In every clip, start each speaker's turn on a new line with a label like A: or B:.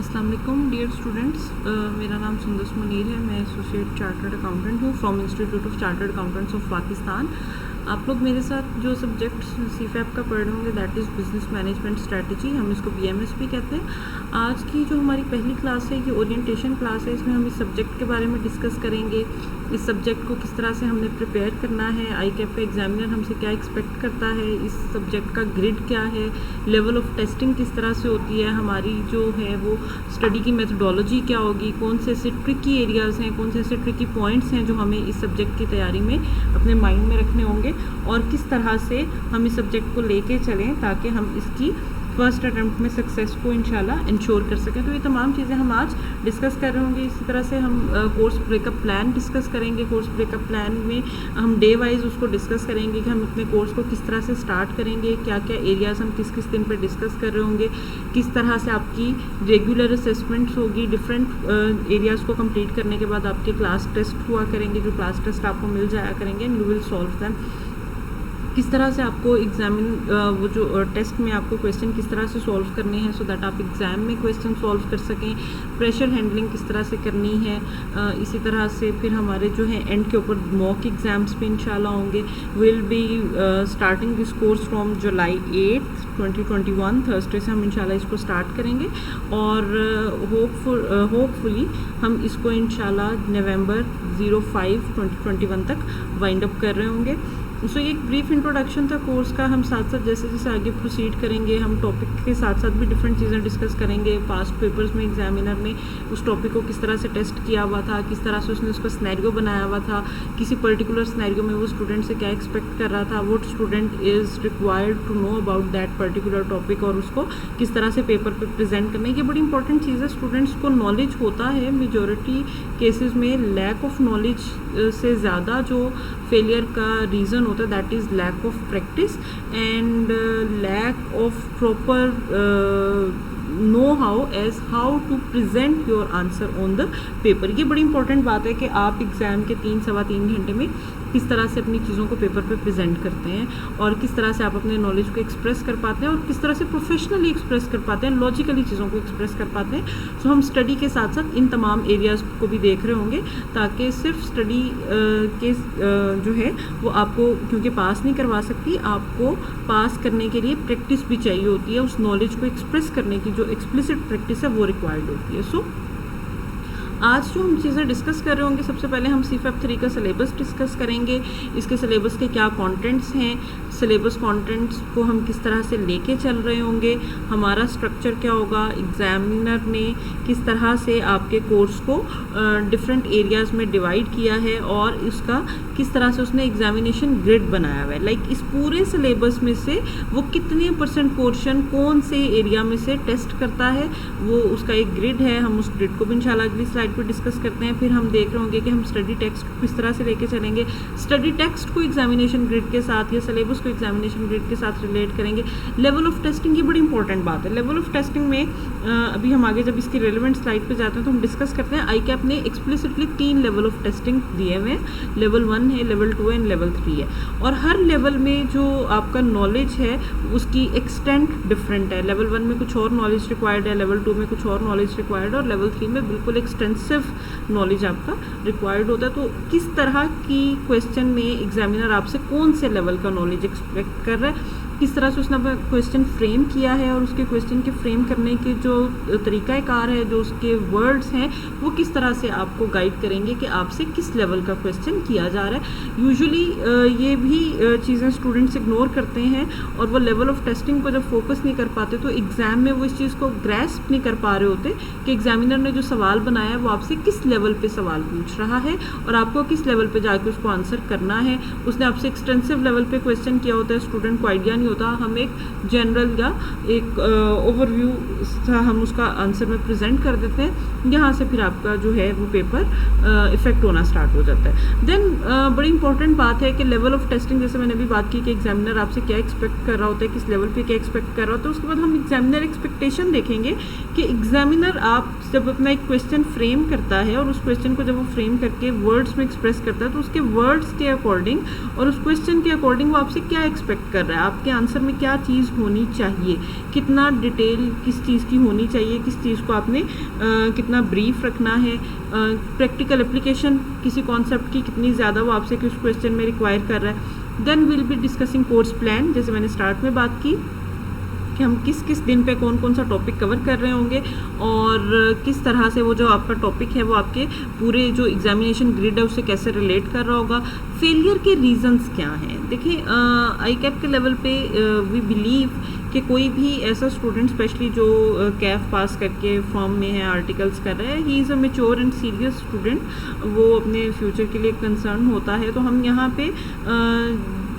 A: अस्सलाम वालेकुम dear students, मेरा नाम सुंदस मुनीर है। मैं एसोसिएट चार्टर्ड अकाउंटेंट हूँ from institute of chartered accountants of Pakistan. आप लोग मेरे साथ जो सब्जेक्ट सीफैप का पढ़ रहे होंगे that is business management strategy, हम इसको बीएमएस भी कहते हैं। आज की जो हमारी पहली क्लास है ये ओरिएंटेशन क्लास है। इसमें हम इस सब्जेक्ट के बारे में डिस्कस करेंगे, इस सब्जेक्ट को किस तरह से हमने प्रिपेयर करना है, आईकैप का एग्जामिनर हमसे क्या एक्सपेक्ट करता है, इस सब्जेक्ट का ग्रिड क्या है, लेवल ऑफ टेस्टिंग किस तरह से होती है, हमारी जो है वो स्टडी की मेथडोलॉजी क्या होगी, कौन से ऐसे ट्रिकी एरियाज़ हैं, कौन से ऐसे ट्रिकी पॉइंट्स हैं जो हमें इस सब्जेक्ट की तैयारी में अपने माइंड में रखने होंगे, और किस तरह से हम इस सब्जेक्ट को लेके चलें ताकि हम इसकी फर्स्ट अटैम्प्ट में सक्सेस को इंशाल्लाह इंश्योर कर सकें। तो ये तमाम चीज़ें हम आज डिस्कस कर रहे होंगे। इसी तरह से हम कोर्स ब्रेकअप प्लान डिस्कस करेंगे। कोर्स ब्रेकअप प्लान में हम डे वाइज उसको डिस्कस करेंगे कि हम अपने कोर्स को किस तरह से स्टार्ट करेंगे, क्या क्या एरियाज़ हम किस किस दिन पे डिस्कस कर रहे होंगे, किस तरह से आपकी रेगुलर असेसमेंट्स होगी, डिफरेंट एरियाज़ को कंप्लीट करने के बाद आपके क्लास टेस्ट हुआ करेंगे, जो क्लास टेस्ट आपको मिल जाया करेंगे and you will solve them. किस तरह से आपको एग्जामिन वो जो टेस्ट में आपको क्वेश्चन किस तरह से सॉल्व करने हैं सो दैट आप एग्ज़ाम में क्वेश्चन सॉल्व कर सकें, प्रेशर हैंडलिंग किस तरह से करनी है। इसी तरह से फिर हमारे जो है एंड के ऊपर मॉक एग्ज़ाम्स भी इंशाल्लाह होंगे। Will be starting this course from July 8, 2021 Thursday से हम इंशाल्लाह इसको स्टार्ट करेंगे और होपफुली हम इसको इंशाल्लाह नवंबर 05, 2021 तक वाइंड अप कर रहे होंगे। सो ये एक ब्रीफ इंट्रोडक्शन था कोर्स का। हम साथ साथ जैसे जैसे आगे प्रोसीड करेंगे हम टॉपिक के साथ साथ भी डिफरेंट चीज़ें डिस्कस करेंगे। पास्ट पेपर्स में एग्जामिनर ने उस टॉपिक को किस तरह से टेस्ट किया हुआ था, किस तरह से उसने उसका स्नैरियो बनाया हुआ था, किसी पर्टिकुलर स्नैरियो में वो स्टूडेंट से क्या एक्सपेक्ट कर रहा था, what student is required to know about that particular topic, और उसको किस तरह से पेपर पे प्रेजेंट करना है। ये बड़ी इंपॉर्टेंट चीज़ है। स्टूडेंट्स को नॉलेज होता है, मेजॉरिटी केसेस में लैक ऑफ नॉलेज से ज़्यादा जो फेलियर का रीज़न होता है that is lack of practice and lack of proper know how as how to present your answer on the paper. ये बड़ी इंपॉर्टेंट बात है कि आप एग्ज़ाम के 3-3.25 घंटे में किस तरह से अपनी चीज़ों को पेपर पे प्रेजेंट करते हैं और किस तरह से आप अपने नॉलेज को एक्सप्रेस कर पाते हैं और किस तरह से प्रोफेशनली एक्सप्रेस कर पाते हैं, लॉजिकली चीज़ों को एक्सप्रेस कर पाते हैं। सो हम स्टडी के साथ साथ इन तमाम एरियाज़ को भी देख रहे होंगे ताकि सिर्फ स्टडी के जो है वो आपको क्योंकि पास नहीं करवा सकती, आपको पास करने के लिए प्रैक्टिस भी चाहिए होती है। उस नॉलेज को एक्सप्रेस करने की जो एक्सप्लिसिट प्रैक्टिस है वो रिक्वायर्ड होती है। सो आज जो हम चीज़ें डिस्कस कर रहे होंगे, सबसे पहले हम सीफैप 3 का सिलेबस डिस्कस करेंगे। इसके सिलेबस के क्या कंटेंट्स हैं, सिलेबस कंटेंट्स को हम किस तरह से लेके चल रहे होंगे, हमारा स्ट्रक्चर क्या होगा, एग्जामिनर ने किस तरह से आपके कोर्स को डिफरेंट एरियाज़ में डिवाइड किया है और इसका किस तरह से उसने एग्जामिनेशन ग्रिड बनाया हुआ है। लाइक इस पूरे सिलेबस में से वो कितने % पोर्शन कौन से एरिया में से टेस्ट करता है, वो उसका एक ग्रिड है। हम उस ग्रिड को भी इंशाल्लाह अगली स्लाइड पे डिस्कस करते हैं। फिर हम देख रहे होंगे कि हम स्टडी टेक्स्ट को किस तरह से लेके चलेंगे, स्टडी टेक्स्ट को एग्जामिनेशन ग्रिड के साथ या सिलेबस को एग्जामिनेशन ग्रिड के साथ रिलेट करेंगे। लेवल ऑफ टेस्टिंग ये बड़ी इंपॉर्टेंट बात है। लेवल ऑफ टेस्टिंग में अभी हम आगे जब इसकी रेलिवेंट स्लाइड पे जाते हैं तो हम डिस्कस करते हैं। आईकैप ने एक्सप्लिसिटली 3 लेवल ऑफ टेस्टिंग दिए हुए हैं। लेवल 1 है, लेवल 2 है, लेवल 3 है, और हर लेवल में जो आपका नॉलेज है उसकी एक्सटेंट डिफरेंट है। लेवल 1 में कुछ और नॉलेज रिक्वायर्ड है, लेवल 2 में कुछ और नॉलेज रिक्वायर्ड है और लेवल 3 में बिल्कुल एक्सटेंसिव नॉलेज आपका रिक्वायर्ड होता है। तो किस तरह की क्वेश्चन में एग्जामिनर आपसे कौन से लेवल का नॉलेज एक्सपेक्ट कर रहा है, किस तरह से उसने क्वेश्चन फ्रेम किया है और उसके क्वेश्चन के फ्रेम करने के जो तरीक़ाकार है, जो उसके वर्ड्स हैं, वो किस तरह से आपको गाइड करेंगे कि आपसे किस लेवल का क्वेश्चन किया जा रहा है। यूजुअली ये भी चीज़ें स्टूडेंट्स इग्नोर करते हैं और वो लेवल ऑफ टेस्टिंग को जब फोकस नहीं कर पाते तो एग्ज़ाम में वो इस चीज़ को ग्रैस्प नहीं कर पा रहे होते कि एग्जामिनर ने जो सवाल बनाया है वो आपसे किस लेवल पे सवाल पूछ रहा है और आपको किस लेवल पे जाके उसको आंसर करना है। उसने आपसे एक्सटेंसिव लेवल पे क्वेश्चन किया होता है, स्टूडेंट को आइडिया होता, हम एक जनरल या एक ओवरव्यू सा हम उसका आंसर में प्रेजेंट कर देते हैं। यहाँ से फिर आपका जो है वो पेपर इफेक्ट होना स्टार्ट हो जाता है। देन बड़ी इंपॉर्टेंट बात है कि लेवल ऑफ टेस्टिंग, जैसे मैंने अभी बात की कि एग्जामिनर आपसे क्या एक्सपेक्ट कर रहा होता है, किस लेवल पे क्या एक्सपेक्ट कर रहा होता है। उसके बाद हम एग्जामिनर एक्सपेक्टेशन देखेंगे कि एग्जामिनर आप जब अपना एक क्वेश्चन फ्रेम फ्रेम करता है और उस क्वेश्चन को जब वो फ्रेम करके वर्ड्स में एक्सप्रेस करता है तो उसके वर्ड्स के अकॉर्डिंग और उस क्वेश्चन के अकॉर्डिंग वो आपसे क्या एक्सपेक्ट कर रहा है, आपके आंसर में क्या चीज़ होनी चाहिए, कितना डिटेल किस चीज़ की होनी चाहिए, किस चीज़ को आपने कितना ब्रीफ रखना है, प्रैक्टिकल एप्लीकेशन किसी कॉन्सेप्ट की कितनी ज़्यादा वो आपसे किस क्वेश्चन में रिक्वायर कर रहा है। Then will be discussing course plan, जैसे मैंने स्टार्ट में बात की कि हम किस किस दिन पे कौन कौन सा टॉपिक कवर कर रहे होंगे और किस तरह से वो जो आपका टॉपिक है वो आपके पूरे जो एग्जामिनेशन ग्रिड है उससे कैसे रिलेट कर रहा होगा। फेलियर के रीजंस क्या हैं, देखिए आई कैप के लेवल पे वी बिलीव कि कोई भी ऐसा स्टूडेंट स्पेशली जो कैफ पास करके फॉर्म में है, आर्टिकल्स कर रहा है, he is a mature and serious student, वो अपने फ्यूचर के लिए कंसर्न होता है। तो हम यहाँ पे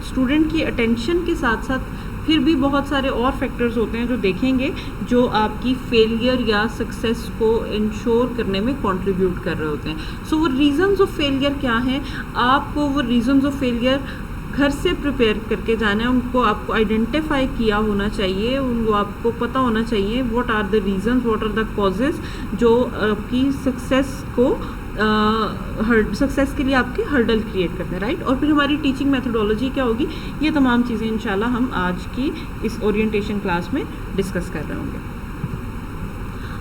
A: स्टूडेंट की अटेंशन के साथ साथ फिर भी बहुत सारे और फैक्टर्स होते हैं जो देखेंगे जो आपकी फेलियर या सक्सेस को इंश्योर करने में कंट्रीब्यूट कर रहे होते हैं। सो वो रीजंस ऑफ फेलियर क्या हैं, आपको वो रीजंस ऑफ फेलियर घर से प्रिपेयर करके जाना है, उनको आपको आइडेंटिफाई किया होना चाहिए, उनको आपको पता होना चाहिए what are the reasons, what are the causes जो आपकी सक्सेस को सक्सेस के लिए आपके हर्डल क्रिएट करते हैं, राइट। और फिर हमारी टीचिंग मेथोडोलॉजी क्या होगी, ये तमाम चीज़ें इंशाल्लाह हम आज की इस ओरिएंटेशन क्लास में डिस्कस कर रहे होंगे।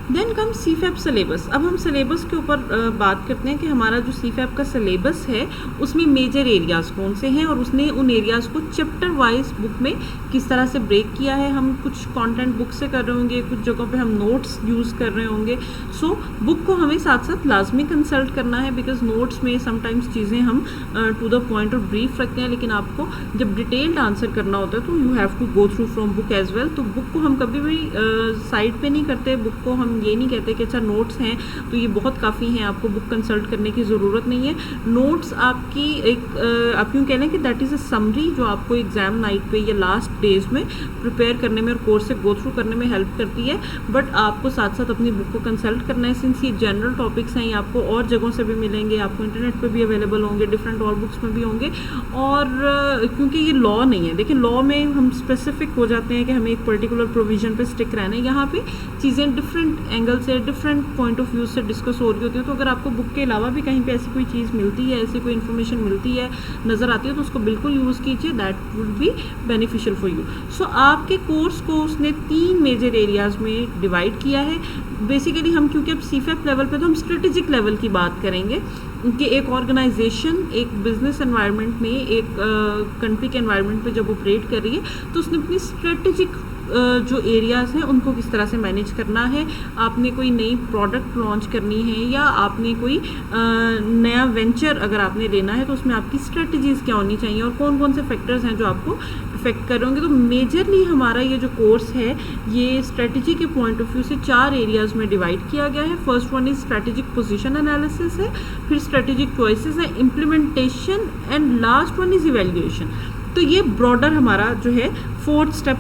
A: Then come CFAP syllabus. अब हम सिलेबस के ऊपर बात करते हैं कि हमारा जो सीफैप का सिलेबस है उसमें मेजर एरियाज़ कौन से हैं और उसने उन एरियाज़ को चैप्टर वाइज बुक में किस तरह से ब्रेक किया है। हम कुछ कंटेंट बुक से कर रहे होंगे, कुछ जगहों पे हम नोट्स यूज़ कर रहे होंगे। सो बुक को हमें साथ साथ लाजमी कंसल्ट करना है, बिकॉज नोट्स में समटाइम्स चीज़ें हम टू द पॉइंट और ब्रीफ रखते हैं, लेकिन आपको जब डिटेल्ड आंसर करना होता है तो you have to go through from book as well. तो बुक को हम कभी भी साइड पे नहीं करते, बुक को हम ये नहीं कहते कि अच्छा नोट्स हैं तो ये बहुत काफ़ी हैं, आपको बुक कंसल्ट करने की ज़रूरत नहीं है। नोट्स आपकी एक आप यूँ कह लें कि दैट इज़ अ समरी जो आपको एग्ज़ाम नाइट पे या लास्ट डेज में प्रिपेयर करने में और कोर्स से गो थ्रू करने में हेल्प करती है। बट आपको साथ साथ अपनी बुक को कंसल्ट करना है, सिंस ये जनरल टॉपिक्स हैं, ये आपको और जगहों से भी मिलेंगे, आपको इंटरनेट पर भी अवेलेबल होंगे, डिफरेंट और बुक्स में भी होंगे। और क्योंकि ये लॉ नहीं है, देखिए लॉ में हम स्पेसिफिक हो जाते हैं कि हमें एक पर्टिकुलर प्रोविजन पे स्टिक रहना है, यहाँ पे चीज़ें डिफरेंट एंगल से डिफरेंट पॉइंट ऑफ व्यू से डिस्कस हो रही होती है। तो अगर आपको बुक के अलावा भी कहीं पे ऐसी कोई चीज़ मिलती है, ऐसी कोई इन्फॉर्मेशन मिलती है, नज़र आती है, तो उसको बिल्कुल यूज़ कीजिए, that would be beneficial for you. So आपके कोर्स को उसने 3 मेजर एरियाज़ में डिवाइड किया है। बेसिकली हम क्योंकि अब सीफैप लेवल पे तो हम स्ट्रेटेजिक लेवल की बात करेंगे कि एक ऑर्गेनाइजेशन एक बिजनेस एनवायरनमेंट में, एक कंट्री के एनवायरनमेंट में जब ऑपरेट कर रही है तो उसने अपनी स्ट्रेटेजिक जो एरियाज़ हैं उनको किस तरह से मैनेज करना है। आपने कोई नई प्रोडक्ट लॉन्च करनी है या आपने कोई नया वेंचर अगर आपने लेना है तो उसमें आपकी स्ट्रेटजीज़ क्या होनी चाहिए और कौन कौन से फैक्टर्स हैं जो आपको इफेक्ट कर रहे होंगे। तो मेजरली हमारा ये जो कोर्स है ये स्ट्रेटजी के पॉइंट ऑफ व्यू से 4 एरियाज़ में डिवाइड किया गया है। First one is strategic position analysis है, फिर स्ट्रेटेजिक चॉइसेस है, implementation and last one is evaluation. तो ये ब्रॉडर हमारा जो है 4th स्टेप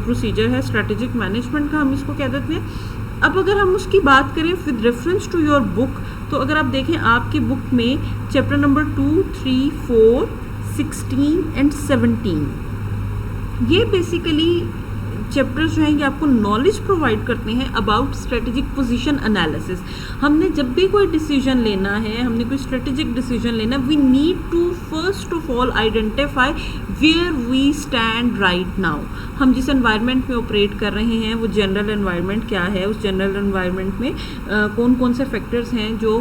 A: प्रोसीजर है स्ट्रेटेजिक मैनेजमेंट का, हम इसको कह देते हैं। अब अगर हम उसकी बात करें with reference to your book, तो अगर आप देखें आपकी बुक में चैप्टर नंबर 2, 3, 4, 16 एंड 17 ये बेसिकली चैप्टर्स जो हैं ये आपको नॉलेज प्रोवाइड करते हैं अबाउट स्ट्रेटेजिक पोजीशन एनालिसिस। हमने जब भी कोई डिसीजन लेना है, हमने कोई स्ट्रेटेजिक डिसीजन लेना है, we need to first of all identify where we stand right now. हम जिस एनवायरनमेंट में ऑपरेट कर रहे हैं वो जनरल एनवायरनमेंट क्या है, उस जनरल एनवायरनमेंट में कौन कौन से फैक्टर्स हैं जो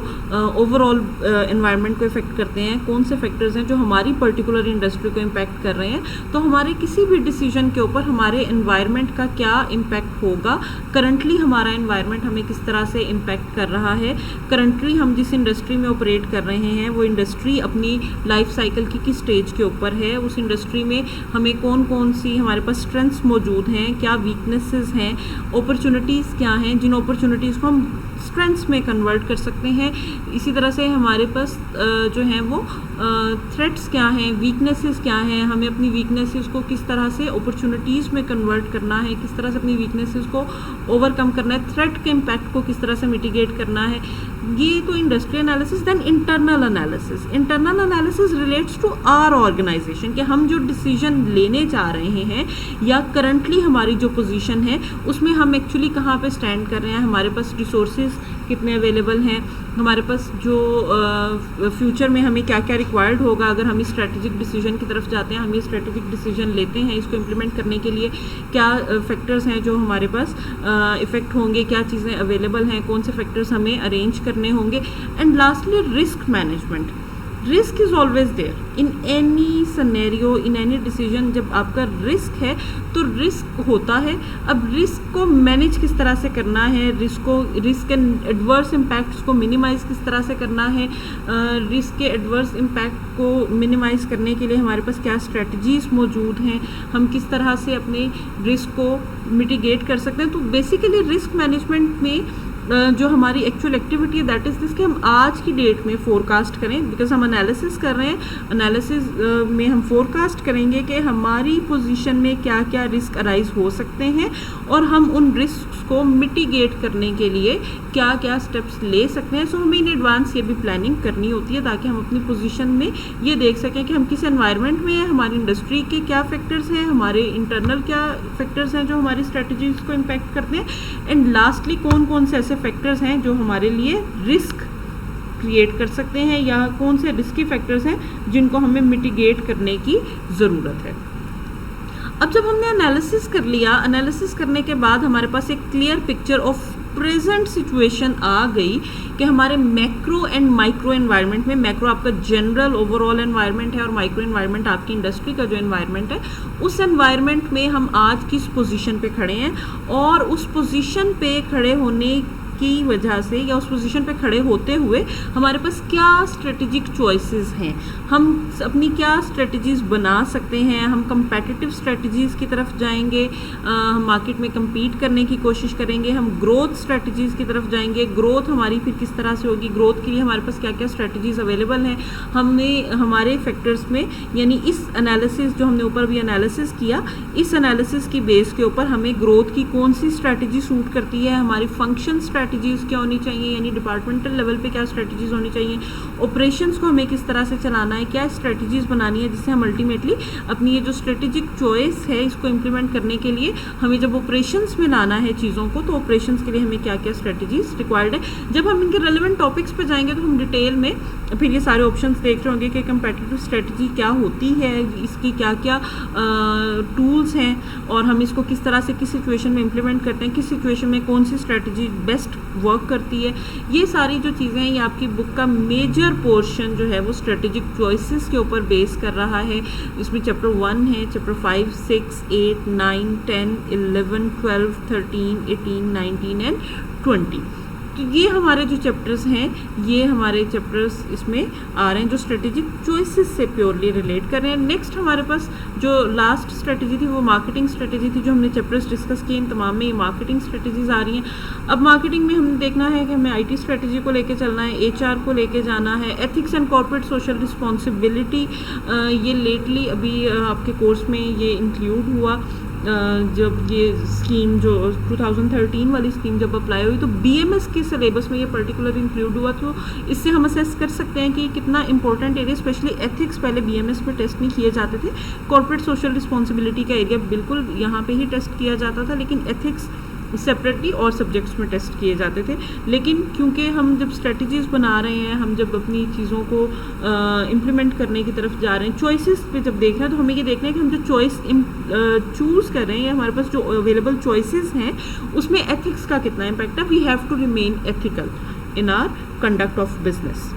A: ओवरऑल एनवायरनमेंट को इफेक्ट करते हैं, कौन से फैक्टर्स हैं जो हमारी पर्टिकुलर इंडस्ट्री को इम्पैक्ट कर रहे हैं। तो हमारे किसी भी डिसीजन के ऊपर हमारे एनवायरनमेंट का क्या इम्पैक्ट होगा, करंटली हमारा एनवायरनमेंट हमें किस तरह से इम्पैक्ट कर रहा है, करंटली हम जिस इंडस्ट्री में ऑपरेट कर रहे हैं वो इंडस्ट्री अपनी लाइफ साइकिल की किस स्टेज के ऊपर है, उस इंडस्ट्री में हमें कौन कौन सी हमारे पास स्ट्रेंथ्स मौजूद हैं, क्या वीकनेसेस हैं, अपॉर्चुनिटीज़ क्या हैं, जिन अपॉर्चुनिटीज़ को हम स्ट्रेंथ्स में कन्वर्ट कर सकते हैं। इसी तरह से हमारे पास जो हैं वो थ्रेट्स क्या हैं, वीकनेसेस क्या हैं, हमें अपनी वीकनेसेस को किस तरह से अपॉर्चुनिटीज़ में कन्वर्ट करना है, किस तरह से अपनी वीकनेसेस को ओवरकम करना है, थ्रेट के इम्पैक्ट को किस तरह से मिटिगेट करना है। ये तो industry analysis. Then internal analysis. Internal analysis relates to our organization कि हम जो डिसीजन लेने जा रहे हैं या करंटली हमारी जो पोजीशन है उसमें हम एक्चुअली कहाँ पे स्टैंड कर रहे हैं, हमारे पास रिसोर्सेज कितने अवेलेबल हैं, हमारे पास जो फ्यूचर में हमें क्या क्या रिक्वायर्ड होगा अगर हम इस स्ट्रेटेजिक डिसीजन की तरफ जाते हैं, हम ये स्ट्रेटेजिक डिसीजन लेते हैं, इसको इम्प्लीमेंट करने के लिए क्या फैक्टर्स हैं जो हमारे पास इफ़ेक्ट होंगे, क्या चीज़ें अवेलेबल हैं, कौन से फैक्टर्स हमें अरेंज करने होंगे। And lastly risk management. Risk is always there in any scenario, in any decision. जब आपका रिस्क है तो रिस्क होता है। अब रिस्क को मैनेज किस तरह से करना है, रिस्क एंड एडवर्स इम्पैक्ट्स को मिनिमाइज़ किस तरह से करना है, रिस्क के एडवर्स इम्पैक्ट को मिनिमाइज़ करने के लिए हमारे पास क्या स्ट्रेटजीज़ मौजूद हैं, हम किस तरह से अपने रिस्क को मिटिगेट कर सकते हैं। तो बेसिकली रिस्क मैनेजमेंट में जो हमारी एक्चुअल एक्टिविटी है दैट इज़ दिस कि हम आज की डेट में फोरकास्ट करें, बिकॉज हम एनालिसिस कर रहे हैं। एनालिसिस में हम फोरकास्ट करेंगे कि हमारी पोजीशन में क्या क्या रिस्क अराइज हो सकते हैं और हम उन रिस्क को मिटिगेट करने के लिए क्या क्या स्टेप्स ले सकते हैं। सो हमें इन एडवांस ये भी प्लानिंग करनी होती है ताकि हम अपनी पोजीशन में ये देख सकें कि हम किस एनवायरनमेंट में हैं, हमारी इंडस्ट्री के क्या फैक्टर्स हैं, हमारे इंटरनल क्या फैक्टर्स हैं जो हमारी स्ट्रेटजीज को इम्पैक्ट करते हैं, एंड लास्टली कौन कौन से ऐसे फैक्टर्स हैं जो हमारे लिए रिस्क क्रिएट कर सकते हैं या कौन से रिस्की फैक्टर्स हैं जिनको हमें मिटिगेट करने की ज़रूरत है। अब जब हमने एनालिसिस कर लिया, एनालिसिस करने के बाद हमारे पास एक clear picture of present situation आ गई कि हमारे मैक्रो एंड माइक्रो एनवायरनमेंट में, मैक्रो आपका जनरल ओवरऑल एनवायरनमेंट है और माइक्रो एनवायरनमेंट आपकी इंडस्ट्री का जो एनवायरनमेंट है, उस एनवायरनमेंट में हम आज किस पोजीशन पे खड़े हैं और उस पोजीशन पे खड़े होने की वजह से या उस पोजीशन पे खड़े होते हुए हमारे पास क्या स्ट्रेटेजिक चॉइसेस हैं, हम अपनी क्या स्ट्रेटजीज़ बना सकते हैं, हम कंपेटिटिव स्ट्रेटजीज़ की तरफ जाएंगे, हम मार्केट में कम्पीट करने की कोशिश करेंगे, हम ग्रोथ स्ट्रेटजीज़ की तरफ जाएंगे, ग्रोथ हमारी फिर किस तरह से होगी, ग्रोथ के लिए हमारे पास क्या क्या स्ट्रेटजीज़ अवेलेबल हैं, हमने हमारे फैक्टर्स में यानी इस एनालिसिस जो हमने ऊपर भी एनालिसिस किया, इस एनालिसिस की बेस के ऊपर हमें ग्रोथ की कौन सी स्ट्रेटजी सूट करती है, हमारी फंक्शन स्ट्रेटजीज़ क्या होनी चाहिए, यानी डिपार्टमेंटल लेवल पे क्या स्ट्रेटजीज़ होनी चाहिए, ऑपरेशंस को हमें किस तरह से चलाना है, क्या स्ट्रेटजीज़ बनानी है जिससे हम अल्टीमेटली अपनी ये जो स्ट्रेटेजिक चॉइस है इसको इम्प्लीमेंट करने के लिए हमें जब ऑपरेशंस में लाना है चीज़ों को, तो ऑपरेशंस के लिए हमें क्या क्या स्ट्रेटजीज़ रिक्वायर्ड है। जब हम इनके रेलेवेंट टॉपिक्स पे जाएंगे तो हम डिटेल में फिर ये सारे ऑप्शंस देख रहे होंगे कि कंपेटिटिव स्ट्रेटजी क्या होती है, इसकी क्या क्या टूल्स हैं और हम इसको किस तरह से किस सिचुएशन में इम्प्लीमेंट करते हैं, किस सिचुएशन में कौन सी स्ट्रेटजी बेस्ट वर्क करती है। ये सारी जो चीज़ें हैं ये आपकी बुक का मेजर पोर्शन जो है वो स्ट्रेटेजिक चॉइसेस के ऊपर बेस कर रहा है। इसमें चैप्टर 1 है, चैप्टर 5, 6, 8, 9, 10, 11, 12, 13, 18, 19 एंड 20। तो ये हमारे जो चैप्टर्स हैं ये हमारे चैप्टर्स इसमें आ रहे हैं जो स्ट्रेटेजिक चॉइसेस से प्योरली रिलेट कर रहे हैं। नेक्स्ट हमारे पास जो लास्ट स्ट्रेटेजी थी वो मार्केटिंग स्ट्रेटेजी थी, जो हमने चैप्टर्स डिस्कस किए इन तमाम में ये मार्केटिंग स्ट्रेटेजीज आ रही हैं। अब मार्केटिंग में हमने देखना है कि हमें आईटी स्ट्रेटेजी को लेके चलना है, एचआर को लेके जाना है, ethics and corporate social responsibility, ये लेटली अभी आपके कोर्स में ये इंक्लूड हुआ जब ये स्कीम जो 2013 वाली स्कीम जब अप्लाई हुई तो बीएमएस के सिलेबस में ये पर्टिकुलर इंक्लूड हुआ। तो इससे हम असेस कर सकते हैं कि कितना इंपॉर्टेंट एरिया, स्पेशली एथिक्स पहले बीएमएस में टेस्ट नहीं किए जाते थे, कॉर्पोरेट सोशल रिस्पॉन्सिबिलिटी का एरिया बिल्कुल यहाँ पे ही टेस्ट किया जाता था, लेकिन एथिक्स सेपरेटली और सब्जेक्ट्स में टेस्ट किए जाते थे। लेकिन क्योंकि हम जब स्ट्रेटजीज़ बना रहे हैं, हम जब अपनी चीज़ों को इम्प्लीमेंट करने की तरफ जा रहे हैं, चॉइसेस पे जब देख रहे हैं तो हमें ये देखना है कि हम जो चॉइस चूज़ कर रहे हैं, हमारे पास जो अवेलेबल चॉइसेस हैं उसमें एथिक्स का कितना इम्पैक्ट है। We have to remain ethical in our conduct of business.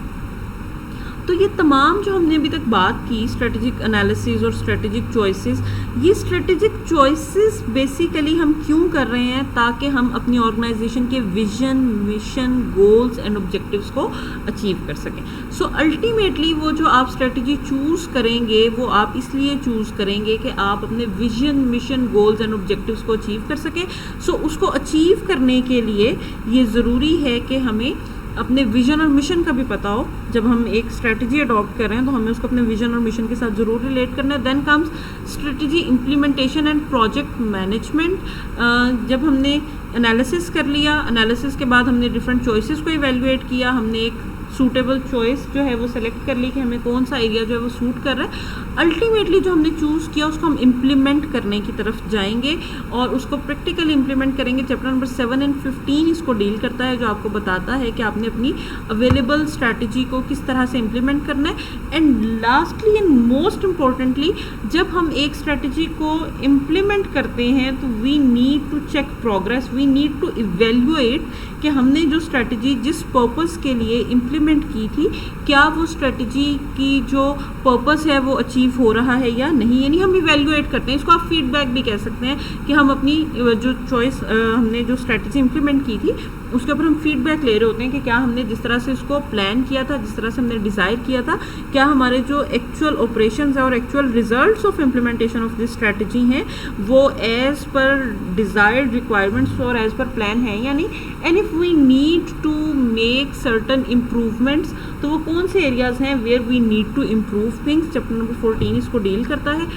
A: तो ये तमाम जो हमने अभी तक बात की स्ट्रेटेजिक एनालिसिस और स्ट्रेटेजिक चॉइसेस, ये स्ट्रेटेजिक चॉइसेस बेसिकली हम क्यों कर रहे हैं, ताकि हम अपनी ऑर्गेनाइजेशन के vision, mission, goals and objectives को अचीव कर सकें। सो अल्टीमेटली वो जो आप स्ट्रेटेजी चूज़ करेंगे वो आप इसलिए चूज़ करेंगे कि आप अपने vision, mission, goals and objectives को अचीव कर सकें। सो उसको अचीव करने के लिए ये ज़रूरी है कि हमें अपने विजन और मिशन का भी पता हो। जब हम एक स्ट्रेटजी अडॉप्ट कर रहे हैं तो हमें उसको अपने विजन और मिशन के साथ ज़रूर रिलेट करना है। Then comes strategy implementation and project management. जब हमने एनालिसिस कर लिया, एनालिसिस के बाद हमने डिफरेंट चॉइसेस को इवेलुएट किया, हमने एक सूटेबल चॉइस जो है वो सेलेक्ट कर ली कि हमें कौन सा एरिया जो है वो सूट कर रहा है। अल्टीमेटली जो हमने चूज़ किया उसको हम इम्प्लीमेंट करने की तरफ जाएंगे और उसको प्रैक्टिकली इम्प्लीमेंट करेंगे। चैप्टर नंबर 7 एंड 15 इसको डील करता है, जो आपको बताता है कि आपने अपनी अवेलेबल स्ट्रैटेजी को किस तरह से इम्प्लीमेंट करना है। And lastly and most importantly, जब हम एक स्ट्रैटेजी को इम्प्लीमेंट करते हैं तो we need to check progress, we need to evaluate कि हमने जो स्ट्रैटेजी जिस पर्पस के लिए इम्प्लीमेंट की थी, क्या वो स्ट्रैटेजी की जो पर्पस है वो अचीव हो रहा है या नहीं। यानी हम इवेल्युएट करते हैं, इसको आप फीडबैक भी कह सकते हैं कि हम अपनी जो चॉइस हमने जो स्ट्रैटेजी इम्प्लीमेंट की थी उसके ऊपर हम फीडबैक ले रहे होते हैं कि क्या हमने जिस तरह से उसको प्लान किया था, जिस तरह से हमने डिसाइड किया था, क्या हमारे जो एक्चुअल ऑपरेशंस है और actual results of implementation of this strategy हैं वो एज पर डिजायर्ड रिक्वायरमेंट्स और एज पर प्लान है या नहीं। And if we need to make certain improvements, तो वो कौन से एरियाज हैं where we need to improve things. Chapter number 14 इसको डील करता है।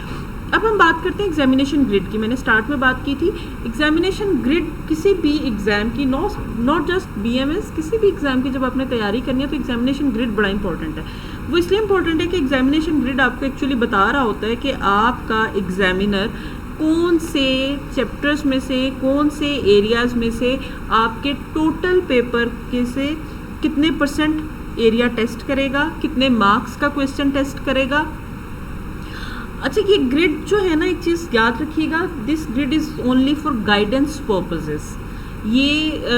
A: अब हम बात करते हैं एग्जामिनेशन ग्रिड की। मैंने स्टार्ट में बात की थी एग्जामिनेशन ग्रिड किसी भी एग्ज़ाम की, नॉट जस्ट BMS, किसी भी एग्ज़ाम की जब आपने तैयारी करनी है तो एग्जामिनेशन ग्रिड बड़ा इंपॉर्टेंट है। वो इसलिए इंपॉर्टेंट है कि एग्जामिनेशन ग्रिड आपको एक्चुअली बता रहा होता है कि आपका एग्जामिनर कौन से चैप्टर्स में से, कौन से एरियाज़ में से आपके टोटल पेपर के से कितने % एरिया टेस्ट करेगा, कितने मार्क्स का क्वेश्चन टेस्ट करेगा। अच्छा, ये ग्रिड जो है ना, एक चीज़ याद रखिएगा, this grid is only for guidance purposes. ये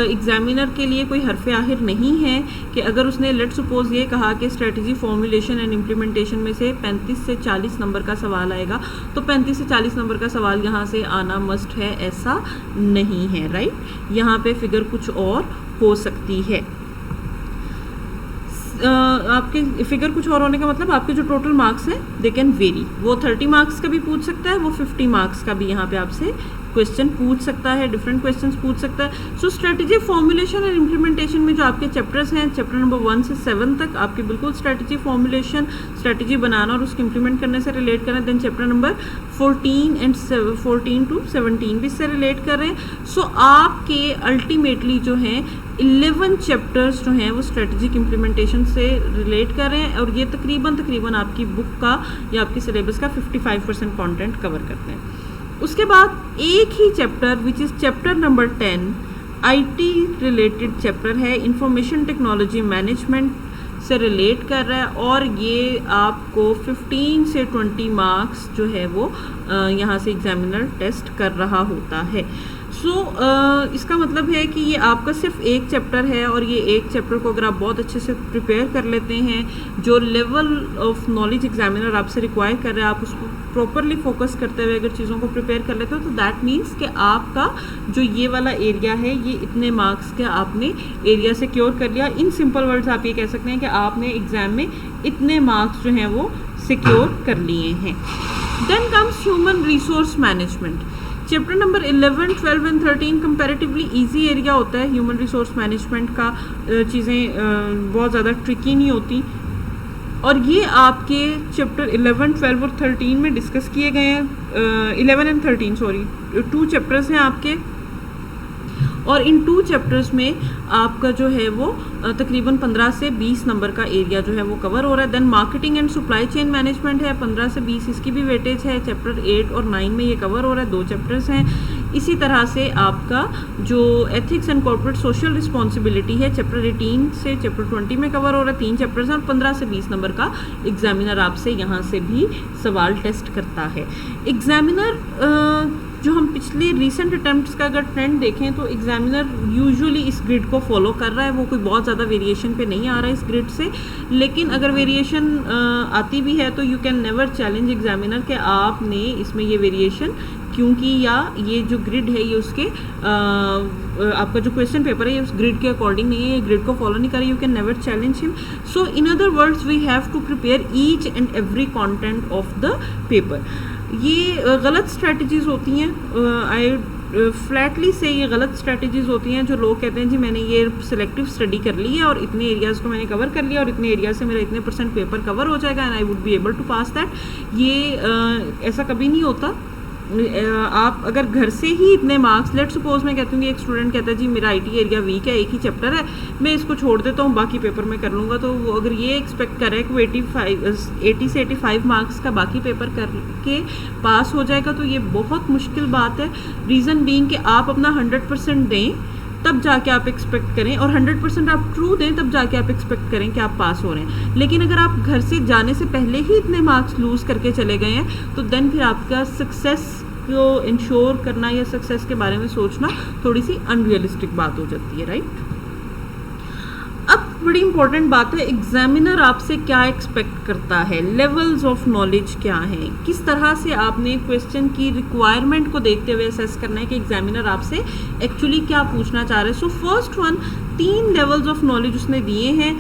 A: एग्जामिनर के लिए कोई हरफ आखिर नहीं है कि अगर उसने लेट सपोज ये कहा कि स्ट्रेटजी फॉर्मुलेशन एंड इम्प्लीमेंटेशन में से 35 से 40 नंबर का सवाल आएगा तो 35 से 40 नंबर का सवाल यहाँ से आना मस्ट है, ऐसा नहीं है, राइट। यहाँ पे फिगर कुछ और हो सकती है। आपके फिगर कुछ और होने का मतलब आपके जो टोटल मार्क्स हैं दे कैन वेरी। वो 30 मार्क्स का भी पूछ सकता है, वो 50 मार्क्स का भी यहाँ पे आपसे क्वेश्चन पूछ सकता है, डिफरेंट क्वेश्चंस पूछ सकता है। सो स्ट्रेटजी फॉर्मुलेशन एंड इम्प्लीमेंटेशन में जो आपके चैप्टर्स हैं, चैप्टर नंबर 1 से 7 तक आपके बिल्कुल स्ट्रेटजी फॉर्मुलेशन, स्ट्रेटजी बनाना और उसको इम्प्लीमेंट करने से रिलेट कर रहे हैं। देन चैप्टर नंबर 14 टू 17 भी इससे रिलेट कर रहे हैं। सो आपके अल्टीमेटली जो हैं 11 चैप्टर्स जो हैं वो स्ट्रेटजिक इम्प्लीमेंटेशन से रिलेट कर रहे हैं और ये तकरीबन आपकी बुक का या आपकी सिलेबस का 55% कंटेंट कवर करते हैं। उसके बाद एक ही chapter which is chapter number 10 IT related chapter है, इंफॉर्मेशन टेक्नोलॉजी मैनेजमेंट से रिलेट कर रहा है और ये आपको 15 से 20 मार्क्स जो है वो यहाँ से एग्जामिनर टेस्ट कर रहा होता है। इसका मतलब है कि ये आपका सिर्फ एक चैप्टर है और ये एक चैप्टर को अगर आप बहुत अच्छे से प्रिपेयर कर लेते हैं, जो लेवल ऑफ नॉलेज एग्जामिनर आपसे रिक्वायर कर रहा है, आप उसको प्रॉपरली फोकस करते हुए अगर चीज़ों को प्रिपेयर कर लेते हो तो दैट मीन्स कि आपका जो ये वाला एरिया है ये इतने मार्क्स का आपने एरिया सिक्योर कर लिया। इन सिंपल वर्ड्स आप ये कह सकते हैं कि आपने एग्ज़ाम में इतने मार्क्स जो हैं वो सिक्योर कर लिए हैं। Then comes human resource management. Chapter number 11, 12 and 13 comparatively easy area होता है ह्यूमन रिसोर्स मैनेजमेंट का। चीज़ें बहुत ज़्यादा ट्रिकी नहीं होती और ये आपके चैप्टर 11, 12 और 13 में डिस्कस किए गए हैं। 11 एंड 13 सॉरी 2 चैप्टर्स हैं आपके और इन 2 चैप्टर्स में आपका जो है वो तकरीबन 15 से 20 नंबर का एरिया जो है वो कवर हो रहा है। Then marketing and supply chain management है, 15 से 20 इसकी भी वेटेज है। चैप्टर 8 और 9 में ये कवर हो रहा है, 2 चैप्टर्स हैं। इसी तरह से आपका जो ethics and corporate social responsibility है, चैप्टर 18 से चैप्टर 20 में कवर हो रहा है, 3 चैप्टर्स हैं और 15 से 20 नंबर का एग्जामिनर आपसे यहाँ से भी सवाल टेस्ट करता है। एग्जामिनर जो हम पिछले रीसेंट अटैम्प्ट्स का अगर ट्रेंड देखें तो एग्जामिनर यूजुअली इस ग्रिड को फॉलो कर रहा है। वो कोई बहुत ज़्यादा वेरिएशन पे नहीं आ रहा है इस ग्रिड से, लेकिन अगर वेरिएशन आती भी है तो you can never challenge examiner कि आपने इसमें ये वेरिएशन क्योंकि या ये जो ग्रिड है ये उसके आपका जो क्वेश्चन पेपर है ये उस ग्रिड के अकॉर्डिंग नहीं है, ये ग्रिड को फॉलो नहीं कर रही। You can never challenge him. So in other words we have to prepare each and every content of the paper. ये गलत स्ट्रैटेजीज़ होती हैं, आई फ्लैटली से ये गलत स्ट्रैटेजीज़ होती हैं जो लोग कहते हैं जी मैंने ये सिलेक्टिव स्टडी कर ली है और इतने एरियाज़ को मैंने कवर कर लिया और इतने एरिया से मेरा इतने % पेपर कवर हो जाएगा and I would be able to pass that. ये ऐसा कभी नहीं होता। आप अगर घर से ही इतने मार्क्स, लेट सपोज मैं कहती हूँ कि एक स्टूडेंट कहता है जी मेरा आईटी एरिया वीक है, एक ही चैप्टर है, मैं इसको छोड़ देता हूँ, बाकी पेपर में कर लूँगा, तो वो अगर ये एक्सपेक्ट करे कि वो 80 से 85 मार्क्स का बाकी पेपर करके पास हो जाएगा, तो ये बहुत मुश्किल बात है। रीज़न बीइंग कि आप अपना 100% दें तब जाके आप एक्सपेक्ट करें, और 100% आप ट्रू दें तब जाके आप एक्सपेक्ट करें कि आप पास हो रहे हैं। लेकिन अगर आप घर से जाने से पहले ही इतने मार्क्स लूज़ करके चले गए हैं, तो देन फिर आपका सक्सेस को इंश्योर करना या सक्सेस के बारे में सोचना थोड़ी सी अनरियलिस्टिक बात हो जाती है, राइट। अब बड़ी इंपॉर्टेंट बात है, एग्जामिनर आपसे क्या एक्सपेक्ट करता है, लेवल्स ऑफ नॉलेज क्या है, किस तरह से आपने क्वेश्चन की रिक्वायरमेंट को देखते हुए असेस करना है कि एग्जामिनर आपसे एक्चुअली क्या पूछना चाह रहे हैं। So first one, 3 levels of knowledge उसने दिए हैं।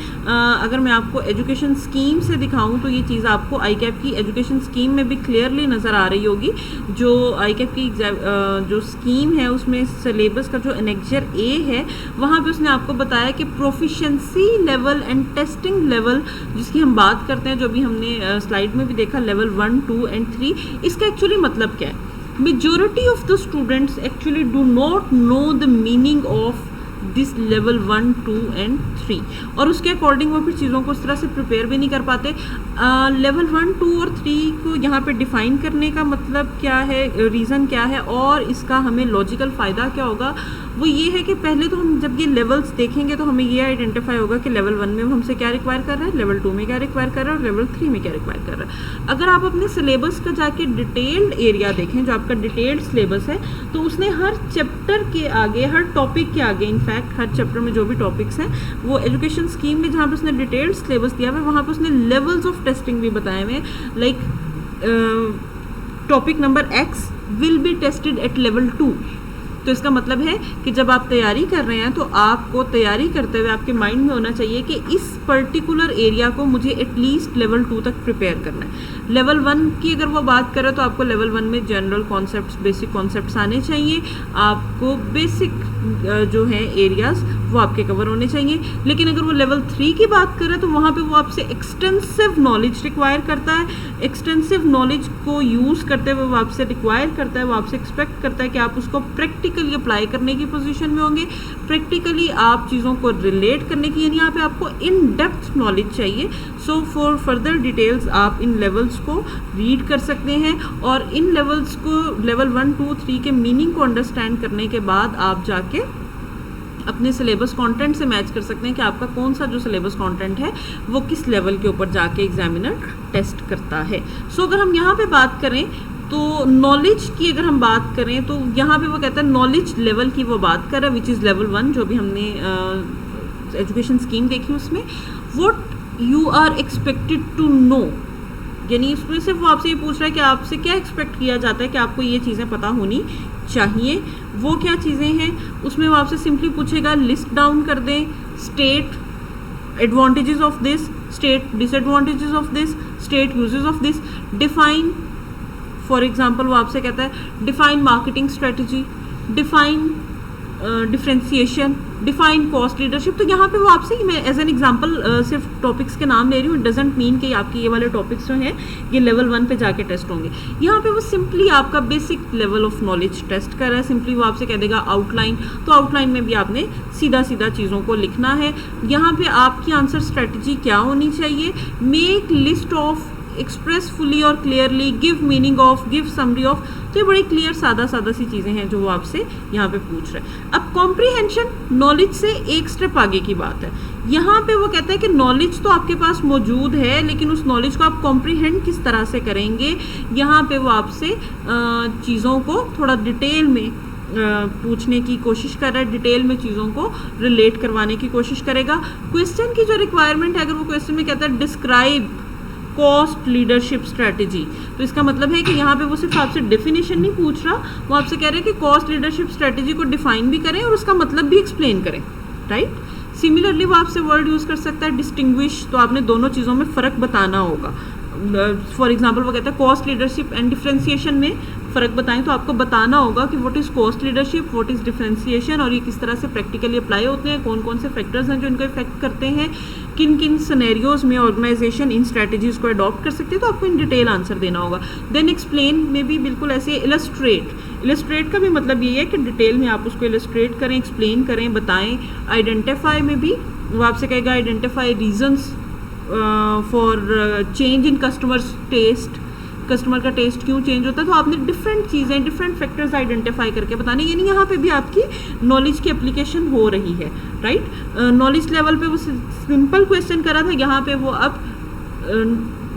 A: अगर मैं आपको एजुकेशन स्कीम से दिखाऊं तो ये चीज़ आपको आईकैप की एजुकेशन स्कीम में भी क्लियरली नज़र आ रही होगी। जो आईकैप की जो स्कीम है उसमें सिलेबस का जो एनेक्चर ए है, वहाँ पे उसने आपको बताया कि proficiency level and testing level जिसकी हम बात करते हैं, जो भी हमने स्लाइड में भी देखा, लेवल 1, 2 एंड 3, इसका एक्चुअली मतलब क्या है। Majority of the students actually do not know the meaning of this level 1, 2 and 3, और उसके अकॉर्डिंग वो फिर चीज़ों को उस तरह से प्रिपेयर भी नहीं कर पाते। लेवल 1, 2 और 3 को यहाँ पे डिफ़ाइन करने का मतलब क्या है, रीज़न क्या है, और इसका हमें लॉजिकल फ़ायदा क्या होगा, वो ये है कि पहले तो हम जब ये लेवल्स देखेंगे तो हमें ये आइडेंटिफाई होगा कि लेवल 1 में हमसे क्या रिक्वायर कर रहा है, लेवल 2 में क्या रिक्वायर कर रहा है, और लेवल 3 में क्या रिक्वायर कर रहा है। अगर आप अपने सिलेबस का जाके डिटेल्ड एरिया देखें, जो आपका डिटेल्ड सिलेबस है, तो उसने हर चैप्टर के आगे, हर टॉपिक के आगे, इनफैक्ट हर चैप्टर में जो भी टॉपिक्स हैं, वो एजुकेशन स्कीम में जहाँ पे उसने डिटेल्ड सिलेबस दिया हुआ है, वहाँ पे उसने लेवल्स ऑफ टेस्टिंग भी बताए हुए हैं। Like topic number X will be tested at level 2। तो इसका मतलब है कि जब आप तैयारी कर रहे हैं तो आपको तैयारी करते हुए आपके माइंड में होना चाहिए कि इस पर्टिकुलर एरिया को मुझे एटलीस्ट लेवल 2 तक प्रिपेयर करना है। लेवल 1 की अगर वो बात करें तो आपको लेवल 1 में जनरल कॉन्सेप्ट्स, बेसिक कॉन्सेप्ट्स आने चाहिए, आपको बेसिक जो है एरियाज वो आपके कवर होने चाहिए। लेकिन अगर वो लेवल 3 की बात करें तो वहाँ पे वो आपसे एक्सटेंसिव नॉलेज रिक्वायर करता है। एक्सटेंसिव नॉलेज को यूज़ करते हुए वो आपसे रिक्वायर करता है, वो आपसे एक्सपेक्ट करता है कि आप उसको प्रैक्टिकली अप्लाई करने की पोजीशन में होंगे, प्रैक्टिकली आप चीज़ों को रिलेट करने की, यानी यहाँ पे आपको इन डेप्थ नॉलेज चाहिए। सो फॉर फर्दर डिटेल्स आप इन लेवल्स को रीड कर सकते हैं, और इन लेवल्स को, लेवल 1, 2, 3 के मीनिंग को अंडरस्टैंड करने के बाद आप जाके अपने सिलेबस कंटेंट से मैच कर सकते हैं कि आपका कौन सा जो सिलेबस कंटेंट है वो किस लेवल के ऊपर जाके एग्जामिनर टेस्ट करता है। सो अगर हम यहाँ पे बात करें तो नॉलेज की, अगर हम बात करें तो यहाँ पे वो कहता है नॉलेज लेवल की वो बात कर रहा है, विच इज़ लेवल 1, जो भी हमने एजुकेशन स्कीम देखी उसमें, what you are expected to know, यानी इसमें सिर्फ वो आपसे ये पूछ रहा है कि आपसे क्या एक्सपेक्ट किया जाता है कि आपको ये चीज़ें पता होनी चाहिए। वो क्या चीज़ें हैं उसमें वो आपसे सिंपली पूछेगा, लिस्ट डाउन कर दें, state advantages of this, state disadvantages of this, state uses of this, define, for example वो आपसे कहता है define marketing strategy, define differentiation, define cost leadership. तो यहाँ पे वो आपसे, मैं एज एन एग्जांपल सिर्फ टॉपिक्स के नाम ले रही हूँ, इट डजेंट मीन कि आपके ये वाले टॉपिक्स जो हैं ये लेवल 1 पे जाके टेस्ट होंगे। यहाँ पे वो सिंपली आपका basic level of knowledge test कर रहा है। सिंपली वो आपसे कह देगा आउटलाइन, तो आउटलाइन में भी आपने सीधा सीधा चीज़ों को लिखना है। यहाँ पे आपकी आंसर स्ट्रेटजी क्या होनी चाहिए, make list of, express fully और clearly, give meaning of, give summary of. तो ये बड़ी क्लियर सादा सी चीज़ें हैं जो वो आपसे यहाँ पे पूछ रहे हैं। अब कॉम्प्रीहेंशन, नॉलेज से एक स्टेप आगे की बात है। यहाँ पे वो कहता है कि नॉलेज तो आपके पास मौजूद है, लेकिन उस नॉलेज को आप कॉम्प्रीहेंड किस तरह से करेंगे, यहाँ पे वो आपसे चीज़ों को थोड़ा डिटेल में पूछने की कोशिश कर रहा है, डिटेल में चीज़ों को रिलेट करवाने की कोशिश करेगा। क्वेश्चन की जो रिक्वायरमेंट है, अगर वो क्वेश्चन में कहता है डिस्क्राइब कॉस्ट लीडरशिप स्ट्रैटेजी, तो इसका मतलब है कि यहाँ पे वो सिर्फ आपसे डेफिनेशन नहीं पूछ रहा, वो आपसे कह रहे हैं कि कॉस्ट लीडरशिप स्ट्रैटेजी को डिफाइन भी करें और उसका मतलब भी एक्सप्लेन करें, राइट। सिमिलरली वो आपसे वर्ड यूज़ कर सकता है डिस्टिंग्विश, तो आपने दोनों चीज़ों में फ़र्क बताना होगा। फॉर एग्जांपल वो कहता है कॉस्ट लीडरशिप एंड डिफरेंशिएशन में फ़र्क बताएं, तो आपको बताना होगा कि what is cost leadership, what is differentiation, और ये किस तरह से प्रैक्टिकली अप्लाई होते हैं, कौन कौन से फैक्टर्स हैं जो इनको इफेक्ट करते हैं। किन किन सिनेरियोज में ऑर्गेनाइजेशन इन स्ट्रेटजीज को अडॉप्ट कर सकते हैं, तो आपको इन डिटेल आंसर देना होगा। देन एक्सप्लेन में भी बिल्कुल ऐसे इलस्ट्रेट का भी मतलब ये है कि डिटेल में आप उसको इलस्ट्रेट करें, एक्सप्लेन करें, बताएं। आइडेंटिफाई में भी वो आपसे कहेगा identify reasons for change in customers taste, customer का टेस्ट क्यों चेंज होता है, तो आपने डिफरेंट चीज़ें, डिफरेंट फैक्टर्स आइडेंटिफाई करके बताने, यानी यहाँ पे भी आपकी नॉलेज की एप्लीकेशन हो रही है, राइट। नॉलेज लेवल पे वो सिंपल क्वेश्चन करा था, यहाँ पे वो अब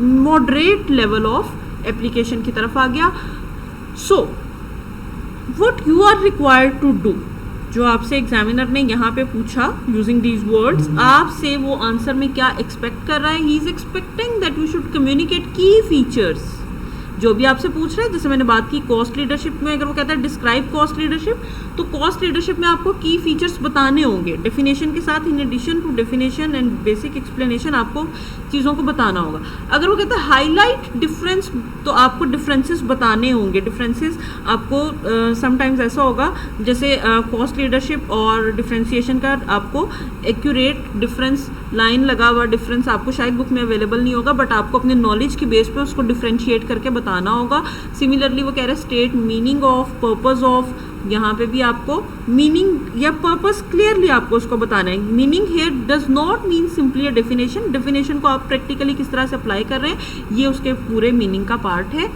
A: मॉडरेट लेवल ऑफ एप्लीकेशन की तरफ आ गया। So what you are required to do, जो आपसे एग्जामिनर ने यहाँ पे पूछा यूजिंग दीज वर्ड्स, आपसे वो आंसर में क्या एक्सपेक्ट कर रहा है। He is expecting that you should communicate की फीचर्स, जो भी आपसे पूछ रहे हैं। जैसे मैंने बात की कॉस्ट लीडरशिप में, अगर वो कहता है डिस्क्राइब कॉस्ट लीडरशिप, तो कॉस्ट लीडरशिप में आपको की फीचर्स बताने होंगे डेफिनेशन के साथ। In addition to definition and basic explanation आपको चीज़ों को बताना होगा। अगर वो कहता है हाईलाइट डिफरेंस, तो आपको डिफरेंसेस बताने होंगे। डिफरेंसेस आपको समटाइम्स ऐसा होगा जैसे कॉस्ट लीडरशिप और डिफरेंशिएशन का आपको एक्यूरेट डिफरेंस लाइन लगा हुआ डिफरेंस आपको शायद बुक में अवेलेबल नहीं होगा, बट आपको अपने नॉलेज के बेस पे उसको डिफरेंशिएट करके बताना होगा। सिमिलरली वो कह रहे हैं state meaning of, purpose of, यहाँ पे भी आपको मीनिंग या पर्पस क्लियरली आपको उसको बताना है। Meaning here does not mean simply a definition, definition को आप प्रैक्टिकली किस तरह से अप्लाई कर रहे हैं ये उसके पूरे मीनिंग का पार्ट है।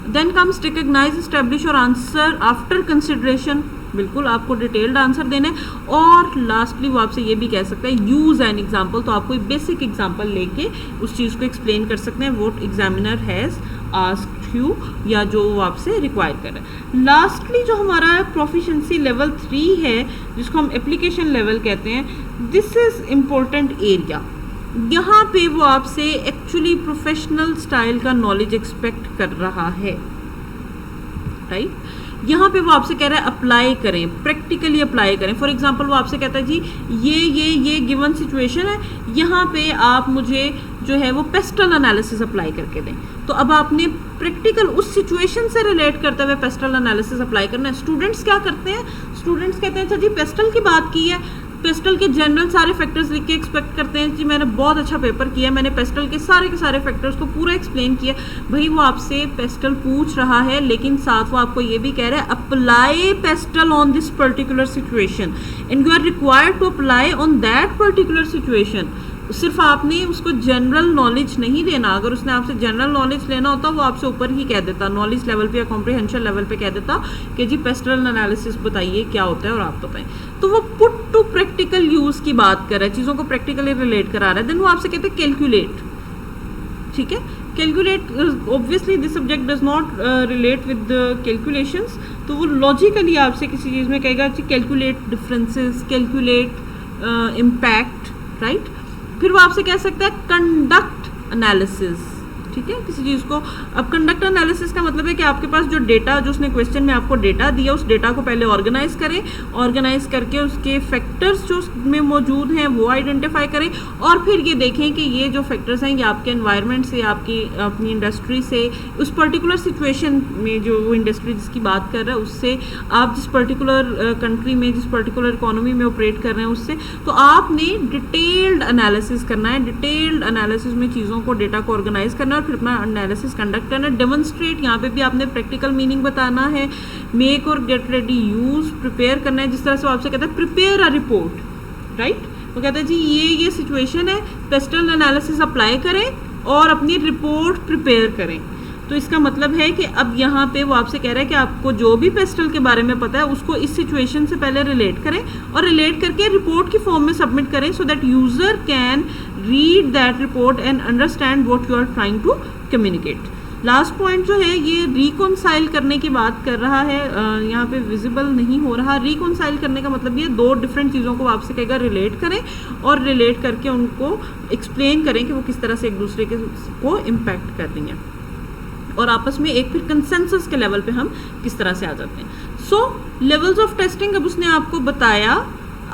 A: देन कम्स रिकग्नाइज, एस्टेब्लिश और आंसर आफ्टर कंसिडरेशन, बिल्कुल आपको डिटेल्ड आंसर देना है। और लास्टली वो आपसे ये भी कह सकते हैं यूज़ एन एग्जाम्पल, तो आपको बेसिक एग्जाम्पल लेके उस चीज़ को एक्सप्लेन कर सकते हैं what examiner has asked you, या जो वो आपसे रिक्वायर कर रहे हैं। लास्टली जो हमारा प्रोफिशिएंसी लेवल 3 है, जिसको हम एप्लीकेशन लेवल कहते हैं, दिस इज़ इम्पोर्टेंट एरिया। यहाँ पे वो आपसे एक्चुअली प्रोफेशनल स्टाइल का नॉलेज एक्सपेक्ट कर रहा है, राइट। यहाँ पे वो आपसे कह रहा है अप्लाई करें, प्रैक्टिकली अप्लाई करें। फॉर एग्जांपल वो आपसे कहता है जी ये गिवन सिचुएशन है, यहाँ पे आप मुझे जो है वो पेस्टल एनालिसिस अप्लाई करके दें। तो अब आपने प्रैक्टिकल उस सिचुएशन से रिलेट करते हुए पेस्टल एनालिसिस अप्लाई करना है। स्टूडेंट्स क्या करते हैं, स्टूडेंट्स कहते हैं अच्छा जी पेस्टल की बात की है, पेस्टल के जनरल सारे फैक्टर्स लिख के एक्सपेक्ट करते हैं जी मैंने बहुत अच्छा पेपर किया, मैंने पेस्टल के सारे फैक्टर्स को पूरा एक्सप्लेन किया। भाई वो आपसे पेस्टल पूछ रहा है, लेकिन साथ वो आपको ये भी कह रहा है apply PESTEL on this particular situation and you are required to apply on that particular situation. सिर्फ आपने उसको जनरल नॉलेज नहीं देना, अगर उसने आपसे जनरल नॉलेज लेना होता वो आपसे ऊपर ही कह देता, नॉलेज लेवल पे या कॉम्प्रिहेंशन लेवल पे कह देता कि जी पेस्टल एनालिसिस बताइए क्या होता है और आप बताएं। तो वो पुट टू प्रैक्टिकल यूज़ की बात कर रहा है, चीज़ों को प्रैक्टिकली रिलेट करा रहा है। देन वो आपसे कहते हैं कैलकुलेट, ठीक है। Calculate, obviously this subject does not relate with calculations, तो वो लॉजिकली आपसे किसी चीज़ में कहेगा जी calculate differences, calculate impact, right. फिर वो आपसे कह सकता है कंडक्ट एनालिसिस, ठीक है, किसी चीज़ को। अब कंडक्ट एनालिसिस का मतलब है कि आपके पास जो डेटा, जो उसने क्वेश्चन में आपको डेटा दिया, उस डेटा को पहले ऑर्गेनाइज करें, ऑर्गेनाइज करके उसके फैक्टर्स जो उसमें मौजूद हैं वो आइडेंटिफाई करें, और फिर ये देखें कि ये जो फैक्टर्स हैं ये आपके एनवायरनमेंट से, आपकी अपनी इंडस्ट्री से, उस पर्टिकुलर सिचुएशन में जो वो इंडस्ट्री जिसकी बात कर रहा है उससे, आप जिस पर्टिकुलर कंट्री में, जिस पर्टिकुलर इकोनॉमी में ऑपरेट कर रहे हैं उससे, तो आपने डिटेल्ड एनालिसिस करना है। डिटेल्ड एनालिसिस में चीज़ों को, डेटा को ऑर्गेनाइज करना है और फिर अपना एनालिसिस कंडक्ट करना है। डेमोन्स्ट्रेट, यहाँ पे भी आपने प्रैक्टिकल मीनिंग बताना है। मेक और गेट रेडी, यूज, प्रिपेयर करना है। जिस तरह से वो आपसे कहता है प्रिपेयर अ रिपोर्ट, राइट। वो कहता है जी ये सिचुएशन है, पेस्टल एनालिसिस अप्लाई करें और अपनी रिपोर्ट प्रिपेयर करें। तो इसका मतलब है कि अब यहाँ पे वो आपसे कह रहा है कि आपको जो भी पेस्टल के बारे में पता है उसको इस सिचुएशन से पहले रिलेट करें और रिलेट करके रिपोर्ट की फॉर्म में सबमिट करें, so that user can read that report and understand what you are trying to communicate. Last point जो है ये रिकॉन्साइल करने की बात कर रहा है, यहाँ पे विजिबल नहीं हो रहा। रिकॉन्साइल करने का मतलब ये दो डिफरेंट चीज़ों को आपसे कहेगा रिलेट करें और रिलेट करके उनको एक्सप्लेन करें कि वो किस तरह से एक दूसरे को इम्पैक्ट कर रही हैं, और आपस में एक फिर कंसेंसस के लेवल पे हम किस तरह से आ जाते हैं। सो लेवल्स ऑफ टेस्टिंग, अब उसने आपको बताया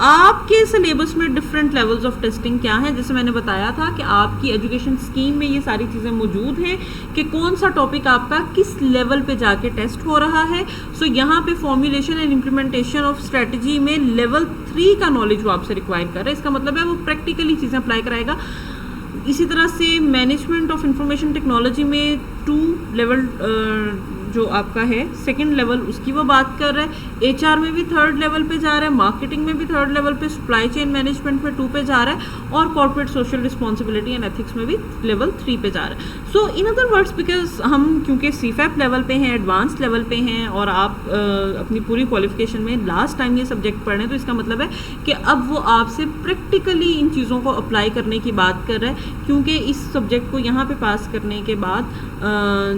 A: आपके सिलेबस में डिफरेंट लेवल्स ऑफ टेस्टिंग क्या हैं। जैसे मैंने बताया था कि आपकी एजुकेशन स्कीम में ये सारी चीज़ें मौजूद हैं कि कौन सा टॉपिक आपका किस लेवल पे जाके टेस्ट हो रहा है। सो यहाँ पे formulation and implementation of strategy में लेवल 3 का नॉलेज वो आपसे रिक्वायर कर रहा है। इसका मतलब है वो प्रैक्टिकली चीज़ें अप्लाई कराएगा। इसी तरह से मैनेजमेंट ऑफ इंफॉर्मेशन टेक्नोलॉजी में 2 लेवल जो आपका है सेकंड लेवल उसकी वो बात कर रहा है, HR में भी 3rd लेवल पे जा रहा है, मार्केटिंग में भी 3rd लेवल पे, सप्लाई चेन मैनेजमेंट में 2 पे जा रहा है और corporate social responsibility and ethics में भी लेवल 3 पे जा रहा है। सो इन अदर वर्ड्स बिकॉज हम क्योंकि CFAP लेवल पे हैं, एडवांस लेवल पे हैं और आप अपनी पूरी क्वालिफिकेशन में लास्ट टाइम ये सब्जेक्ट पढ़ रहे हैं, तो इसका मतलब है कि अब वो आपसे प्रैक्टिकली इन चीज़ों को अप्लाई करने की बात कर रहा है, क्योंकि इस सब्जेक्ट को यहाँ पे पास करने के बाद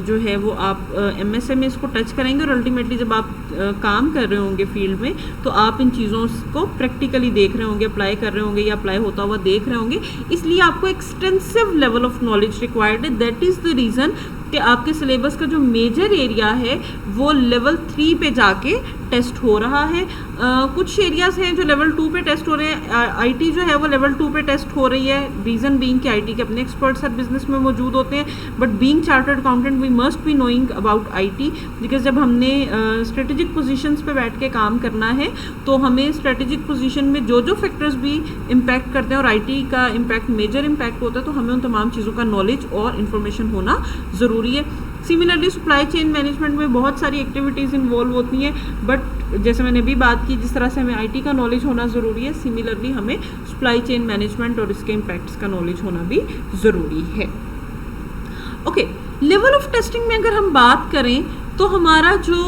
A: जो है वो आप MSA में इसको टच करेंगे और अल्टीमेटली जब आप काम कर रहे होंगे फील्ड में तो आप इन चीज़ों को प्रैक्टिकली देख रहे होंगे, अप्लाई कर रहे होंगे या अप्लाई होता हुआ देख रहे होंगे, इसलिए आपको extensive level of knowledge required है। दैट इज़ द रीज़न कि आपके सिलेबस का जो मेजर एरिया है वो लेवल 3 पे जाके टेस्ट हो रहा है। कुछ एरियाज़ हैं जो लेवल 2 पे टेस्ट हो रहे हैं। IT जो है वो लेवल 2 पे टेस्ट हो रही है, रीज़न बीइंग कि IT के अपने एक्सपर्ट्स हर बिजनेस में मौजूद होते हैं, but being chartered accountant we must be knowing about IT, because जब हमने स्ट्रेटेजिक पोजीशंस पे बैठ के काम करना है तो हमें स्ट्रेटेजिक पोजीशन में जो जो फैक्टर्स भी इम्पैक्ट करते हैं और IT का इम्पैक्ट मेजर इम्पैक्ट होता है, तो हमें उन तमाम चीज़ों का नॉलेज और इन्फॉर्मेशन होना ज़रूरी है। सिमिलरली सप्लाई चेन मैनेजमेंट में बहुत सारी एक्टिविटीज़ इन्वॉल्व होती हैं, बट जैसे मैंने भी बात की जिस तरह से हमें IT का नॉलेज होना ज़रूरी है, सिमिलरली हमें सप्लाई चेन मैनेजमेंट और इसके इम्पैक्ट्स का नॉलेज होना भी ज़रूरी है। ओके, लेवल ऑफ टेस्टिंग में अगर हम बात करें तो हमारा जो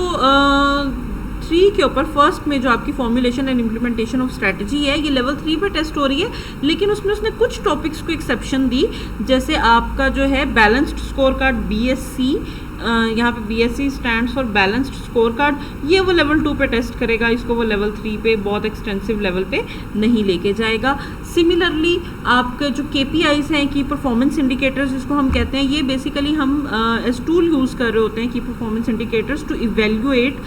A: 3 के ऊपर फर्स्ट में जो आपकी formulation and implementation of strategy है, ये लेवल 3 पे टेस्ट हो रही है, लेकिन उसमें उसने कुछ टॉपिक्स को एक्सेप्शन दी, जैसे आपका जो है बैलेंस्ड स्कोर कार्ड BSc, यहाँ पे BSc stands for balanced score card, ये वो लेवल 2 पे टेस्ट करेगा, इसको वो लेवल 3 पे बहुत एक्सटेंसिव लेवल पे नहीं लेके जाएगा। सिमिलरली आपके जो KPIs हैं, की परफॉर्मेंस इंडिकेटर्स जिसको हम कहते हैं, ये बेसिकली हम एज टूल यूज़ कर रहे होते हैं की परफॉर्मेंस इंडिकेटर्स टू इवेल्युएट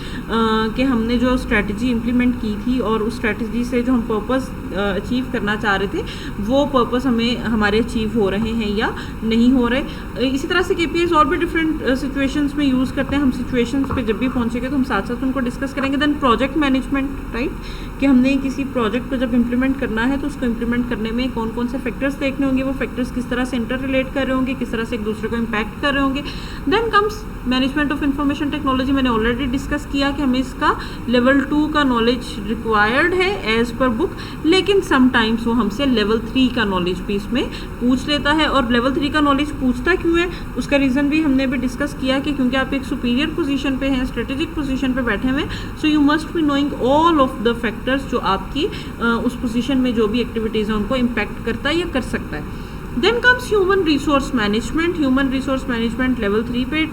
A: कि हमने जो स्ट्रैटेजी इम्प्लीमेंट की थी और उस स्ट्रैटेजी से जो हम पर्पस अचीव करना चाह रहे थे वो पर्पस हमारे अचीव हो रहे हैं या नहीं हो रहे। इसी तरह से KPIs और भी डिफरेंट सिचुएशंस में यूज़ करते हैं। हम सिचुएशंस पे जब भी पहुंचेंगे तो हम साथ साथ उनको डिस्कस करेंगे। देन प्रोजेक्ट मैनेजमेंट, राइट, कि हमने किसी प्रोजेक्ट को जब इम्प्लीमेंट करना है तो उसको इम्प्लीमेंट करने में कौन कौन से फैक्टर्स देखने होंगे, वो फैक्टर्स किस तरह से इंटर रिलेट कर रहे होंगे, किस तरह से एक दूसरे को इम्पैक्ट कर रहे होंगे। Then comes management of information technology, मैंने ऑलरेडी डिस्कस किया कि हमें इसका लेवल 2 का नॉलेज रिक्वायर्ड है एज पर बुक, लेकिन समटाइम्स वो हमसे लेवल 3 का नॉलेज भी इसमें पूछ लेता है। और लेवल 3 का नॉलेज पूछता क्यों है, उसका रीज़न भी हमने भी डिस्कस किया कि क्योंकि आप एक सुपीरियर पोजीशन पे हैं, स्ट्रेटेजिक पोजीशन पे बैठे हुए, so you must be knowing all of the factors जो आपकी उस पोजीशन में जो भी एक्टिविटीज़ हैं उनको इम्पैक्ट करता है या कर सकता है। Then comes human resource management. Human resource management level 3 पे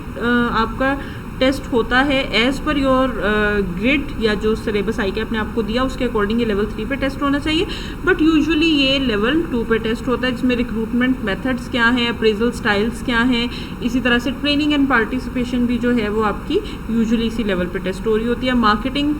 A: आपका टेस्ट होता है एज पर योर ग्रिड या जो सिलेबस आई के आपने आपको दिया उसके अकॉर्डिंग ये लेवल 3 पे टेस्ट होना चाहिए, बट यूजुअली ये लेवल 2 पे टेस्ट होता है, जिसमें रिक्रूटमेंट मेथड्स क्या हैं, अप्रेजल स्टाइल्स क्या हैं, इसी तरह से ट्रेनिंग एंड पार्टिसिपेशन भी जो है वो आपकी यूजुअली इसी लेवल पे टेस्ट हो रही होती है। मार्केटिंग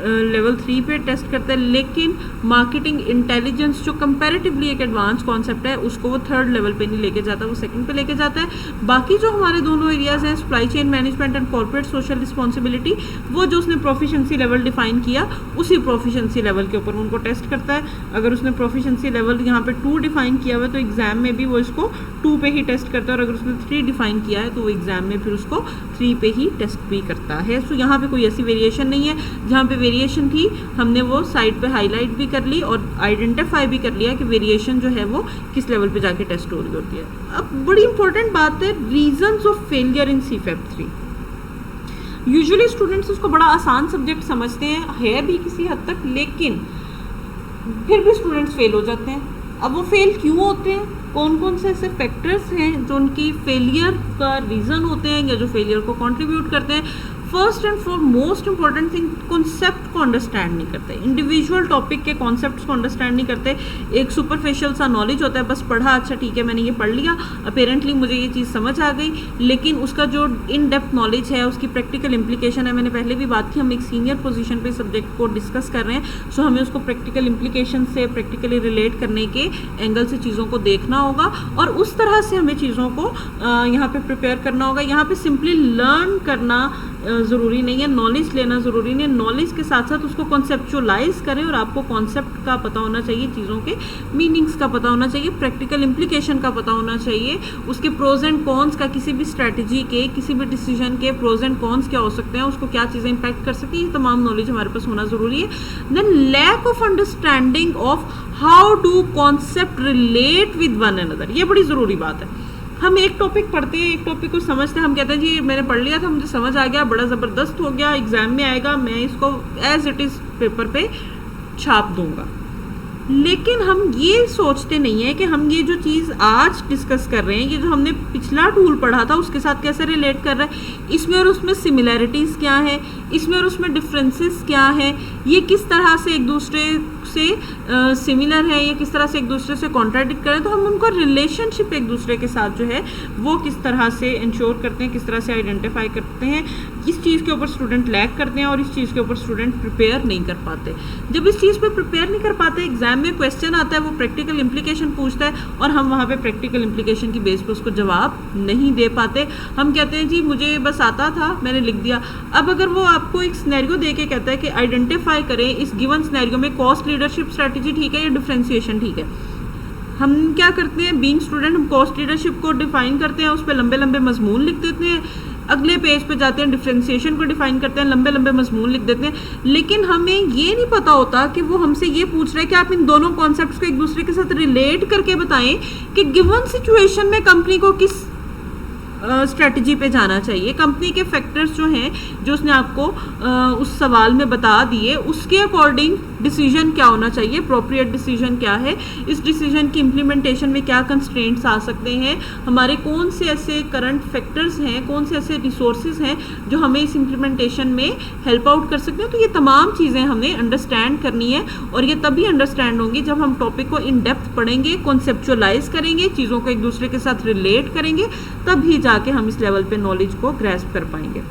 A: लेवल 3 पे टेस्ट करता है, लेकिन मार्केटिंग इंटेलिजेंस जो कंपैरेटिवली एक एडवांस कॉन्सेप्ट है उसको वो 3rd लेवल पे नहीं लेके जाता, वो 2nd पे लेके जाता है। बाकी जो हमारे दोनों एरियाज़ हैं, supply chain management and corporate social responsibility, वो जो उसने प्रोफिशिएंसी लेवल डिफाइन किया उसी प्रोफिशिएंसी लेवल के ऊपर उनको टेस्ट करता है। अगर उसने प्रोफिशिएंसी लेवल यहाँ पे 2 डिफाइन किया हुआ है तो एग्जाम में भी वो इसको 2 पे ही टेस्ट करता है, और अगर उसने 3 डिफाइन किया है तो वो एग्जाम में फिर उसको 3 पे ही टेस्ट भी करता है। सो यहाँ पे कोई ऐसी वेरिएशन नहीं है, जहाँ पे वेरिएशन थी हमने वो साइड पे हाईलाइट भी कर ली और आइडेंटिफाई भी कर लिया कि वेरिएशन जो है वो किस लेवल पे जाके टेस्ट हो रही होती है। अब बड़ी इंपॉर्टेंट बात है reasons of failure in CFAP 3। Usually students उसको बड़ा आसान सब्जेक्ट समझते हैं, है भी किसी हद तक, लेकिन फिर भी स्टूडेंट्स फेल हो जाते हैं। अब वो फेल क्यों होते हैं, कौन कौन से ऐसे फैक्टर्स हैं जो उनकी फेलियर का रीज़न होते हैं या जो फेलियर को कंट्रीब्यूट करते हैं। First and for most important thing, concept को अंडरस्टैंड नहीं करते, इंडिविजुअल टॉपिक के कॉन्सेप्ट्स को अंडरस्टैंड नहीं करते। एक सुपरफिशियल सा नॉलेज होता है, बस पढ़ा, अच्छा ठीक है मैंने ये पढ़ लिया, अपेरेंटली मुझे ये चीज़ समझ आ गई, लेकिन उसका जो इन डेप्थ नॉलेज है, उसकी प्रैक्टिकल इंप्लीकेशन है, मैंने पहले भी बात की, हम एक सीनियर पोजीशन पे सब्जेक्ट को डिस्कस कर रहे हैं, सो हमें उसको प्रैक्टिकल इंप्लीकेशन से प्रैक्टिकली रिलेट करने के एंगल से चीज़ों को देखना होगा और उस तरह से हमें चीज़ों को यहाँ पे प्रिपेयर करना होगा। यहाँ पे सिंपली लर्न करना ज़रूरी नहीं है, नॉलेज लेना ज़रूरी नहीं है, नॉलेज के साथ साथ उसको कॉन्सेप्चुअलाइज करें और आपको कॉन्सेप्ट का पता होना चाहिए, चीज़ों के मीनिंग्स का पता होना चाहिए, प्रैक्टिकल इम्प्लीकेशन का पता होना चाहिए, उसके प्रोज एंड कॉन्स का, किसी भी स्ट्रैटेजी के, किसी भी डिसीजन के प्रोज एंड कॉन्स क्या हो सकते हैं, उसको क्या चीज़ें इंपैक्ट कर सकती है, ये तमाम नॉलेज हमारे पास होना ज़रूरी है। Then lack of understanding of how do concept relate with one another, ये बड़ी ज़रूरी बात है। हम एक टॉपिक पढ़ते हैं, एक टॉपिक को समझते हैं, हम कहते हैं जी मैंने पढ़ लिया था, मुझे समझ आ गया, बड़ा ज़बरदस्त हो गया, एग्ज़ाम में आएगा, मैं इसको एज इट इज़ पेपर पे छाप दूंगा। लेकिन हम ये सोचते नहीं है कि हम ये जो चीज़ आज डिस्कस कर रहे हैं, ये जो हमने पिछला टूल पढ़ा था उसके साथ कैसे रिलेट कर रहा है, इसमें और उसमें सिमिलैरिटीज़ क्या है, इसमें और उसमें डिफरेंसेस क्या है, ये किस तरह से एक दूसरे से सिमिलर है, या किस तरह से एक दूसरे से कॉन्ट्राडिक्ट करें, तो हम उनका रिलेशनशिप एक दूसरे के साथ जो है वो किस तरह से इंश्योर करते हैं, किस तरह से आइडेंटिफाई करते हैं। इस चीज़ के ऊपर स्टूडेंट लैक करते हैं और इस चीज़ के ऊपर स्टूडेंट प्रिपेयर नहीं कर पाते। जब इस चीज़ पर प्रिपेयर नहीं कर पाते, एग्जाम में क्वेश्चन आता है, वो प्रैक्टिकल इम्प्लीकेशन पूछता है और हम वहाँ पे प्रैक्टिकल इम्प्लीकेशन की बेस पर उसको जवाब नहीं दे पाते। हम कहते हैं जी मुझे बस आता था, मैंने लिख दिया। अब अगर वो आपको एक सिनेरियो दे के कहता है कि आइडेंटिफाई करें इस गिवन सिनेरियो में कॉस्ट लीडरशिप स्ट्रैटेजी ठीक है या डिफरेंशिएशन ठीक है, हम क्या करते हैं, बीइंग स्टूडेंट हम कॉस्ट लीडरशिप को डिफाइन करते हैं, उस पर लंबे लंबे मजमून लिख देते हैं, अगले पेज पे जाते हैं डिफरेंशिएशन को डिफाइन करते हैं, लंबे लंबे मजमून लिख देते हैं। लेकिन हमें ये नहीं पता होता कि वो हमसे ये पूछ रहे हैं कि आप इन दोनों कॉन्सेप्ट्स को एक दूसरे के साथ रिलेट करके बताएं कि गिवन सिचुएशन में कंपनी को किस स्ट्रेटजी पे जाना चाहिए, कंपनी के फैक्टर्स जो हैं जो उसने आपको उस सवाल में बता दिए, उसके अकॉर्डिंग डिसीजन क्या होना चाहिए, अप्रोप्रिएट डिसीजन क्या है, इस डिसीजन की इम्प्लीमेंटेशन में क्या कंस्ट्रेंट्स आ सकते हैं, हमारे कौन से ऐसे करंट फैक्टर्स हैं, कौन से ऐसे रिसोर्सेज हैं जो हमें इस इम्प्लीमेंटेशन में हेल्प आउट कर सकते हैं। तो ये तमाम चीज़ें हमें अंडरस्टैंड करनी है और ये तभी अंडरस्टैंड होंगी जब हम टॉपिक को इन डेप्थ पढ़ेंगे, कॉन्सेप्चुअलाइज करेंगे, चीज़ों को एक दूसरे के साथ रिलेट करेंगे, तभी जाके हम इस लेवल पे नॉलेज को ग्रैस्प कर पाएंगे।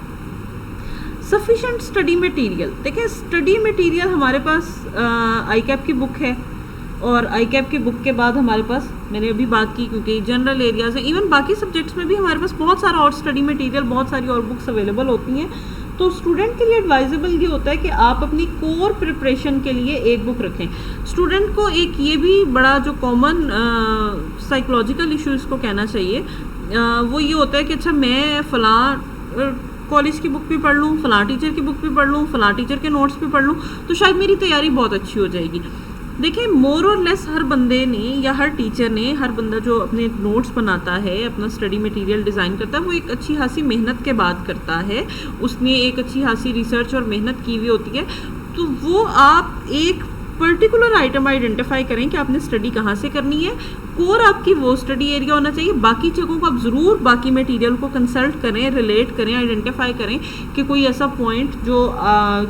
A: सफिशेंट स्टडी मटेरियल, देखिए स्टडी मटेरियल हमारे पास आईकैप की बुक है और आईकैप की बुक के बाद हमारे पास, मैंने अभी बात की क्योंकि जनरल एरियाज हैं, इवन बाकी सब्जेक्ट्स में भी हमारे पास बहुत सारा और स्टडी मटेरियल, बहुत सारी और बुक्स अवेलेबल होती हैं। तो स्टूडेंट के लिए एडवाइजेबल ये होता है कि आप अपनी कोर प्रिपरेशन के लिए एक बुक रखें। स्टूडेंट को एक ये भी बड़ा जो कॉमन साइकोलॉजिकल इशू इसको कहना चाहिए, वो ये होता है कि अच्छा मैं फ़लाँ कॉलेज की बुक भी पढ़ लूँ, फ़लाँ टीचर की बुक भी पढ़ लूँ, फ़लाँ टीचर के नोट्स भी पढ़ लूँ तो शायद मेरी तैयारी बहुत अच्छी हो जाएगी। देखिए मोर और लेस हर बंदे ने या हर टीचर ने, हर बंदा जो अपने नोट्स बनाता है, अपना स्टडी मटेरियल डिज़ाइन करता है, वो एक अच्छी खासी मेहनत के बाद करता है, उसने एक अच्छी खासी रिसर्च और मेहनत की हुई होती है। तो वो आप एक पर्टिकुलर आइटम आइडेंटिफाई करें कि आपने स्टडी कहाँ से करनी है, कोर आपकी वो स्टडी एरिया होना चाहिए। बाकी जगहों को आप ज़रूर बाकी मटेरियल को कंसल्ट करें, रिलेट करें, आइडेंटिफाई करें कि कोई ऐसा पॉइंट जो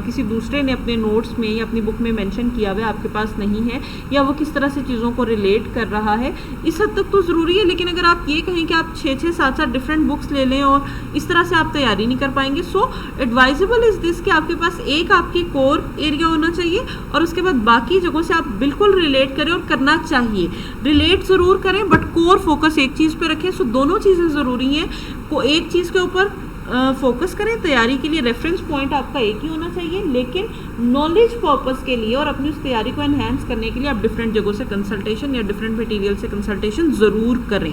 A: किसी दूसरे ने अपने नोट्स में या अपनी बुक में मेंशन किया हुआ आपके पास नहीं है, या वो किस तरह से चीज़ों को रिलेट कर रहा है, इस हद तक तो ज़रूरी है। लेकिन अगर आप ये कहें कि आप 6-6, 7-7 डिफरेंट बुक्स ले लें और इस तरह से आप तैयारी नहीं कर पाएंगे, सो एडवाइजेबल इज़ दिस कि आपके पास एक आपकी कोर एरिया होना चाहिए और उसके बाद बाकी जगहों से आप बिल्कुल रिलेट करें और करना चाहिए। रिलेट ज़रूर करें बट कोर फोकस एक चीज़ पे रखें। सो दोनों चीज़ें ज़रूरी हैं, को एक चीज़ के ऊपर फोकस करें। तैयारी के लिए रेफरेंस पॉइंट आपका एक ही होना चाहिए, लेकिन नॉलेज पर्पस के लिए और अपनी उस तैयारी को एनहेंस करने के लिए आप डिफरेंट जगहों से कंसल्टेशन या डिफरेंट मटेरियल से कंसल्टेशन ज़रूर करें।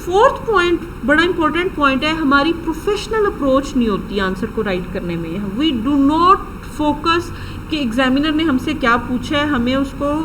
A: फोर्थ पॉइंट बड़ा इंपॉर्टेंट पॉइंट है, हमारी प्रोफेशनल अप्रोच नहीं होती आंसर को राइट करने में। वी डू नॉट फोकस कि एग्जामिनर ने हमसे क्या पूछा है, हमें उसको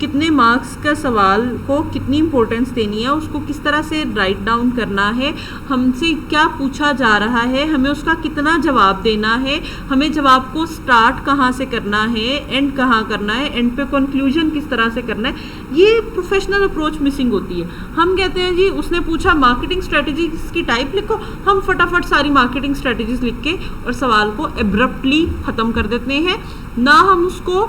A: कितने मार्क्स का सवाल को कितनी इंपॉर्टेंस देनी है, उसको किस तरह से राइट डाउन करना है, हमसे क्या पूछा जा रहा है, हमें उसका कितना जवाब देना है, हमें जवाब को स्टार्ट कहाँ से करना है, एंड कहाँ करना है, एंड पे कंक्लूजन किस तरह से करना है, ये प्रोफेशनल अप्रोच मिसिंग होती है। हम कहते हैं जी उसने पूछा मार्केटिंग स्ट्रेटजीज की टाइप लिखो, हम फटाफट सारी मार्केटिंग स्ट्रेटजीज लिख के और सवाल को एब्रप्टली ख़त्म कर देते हैं। ना हम उसको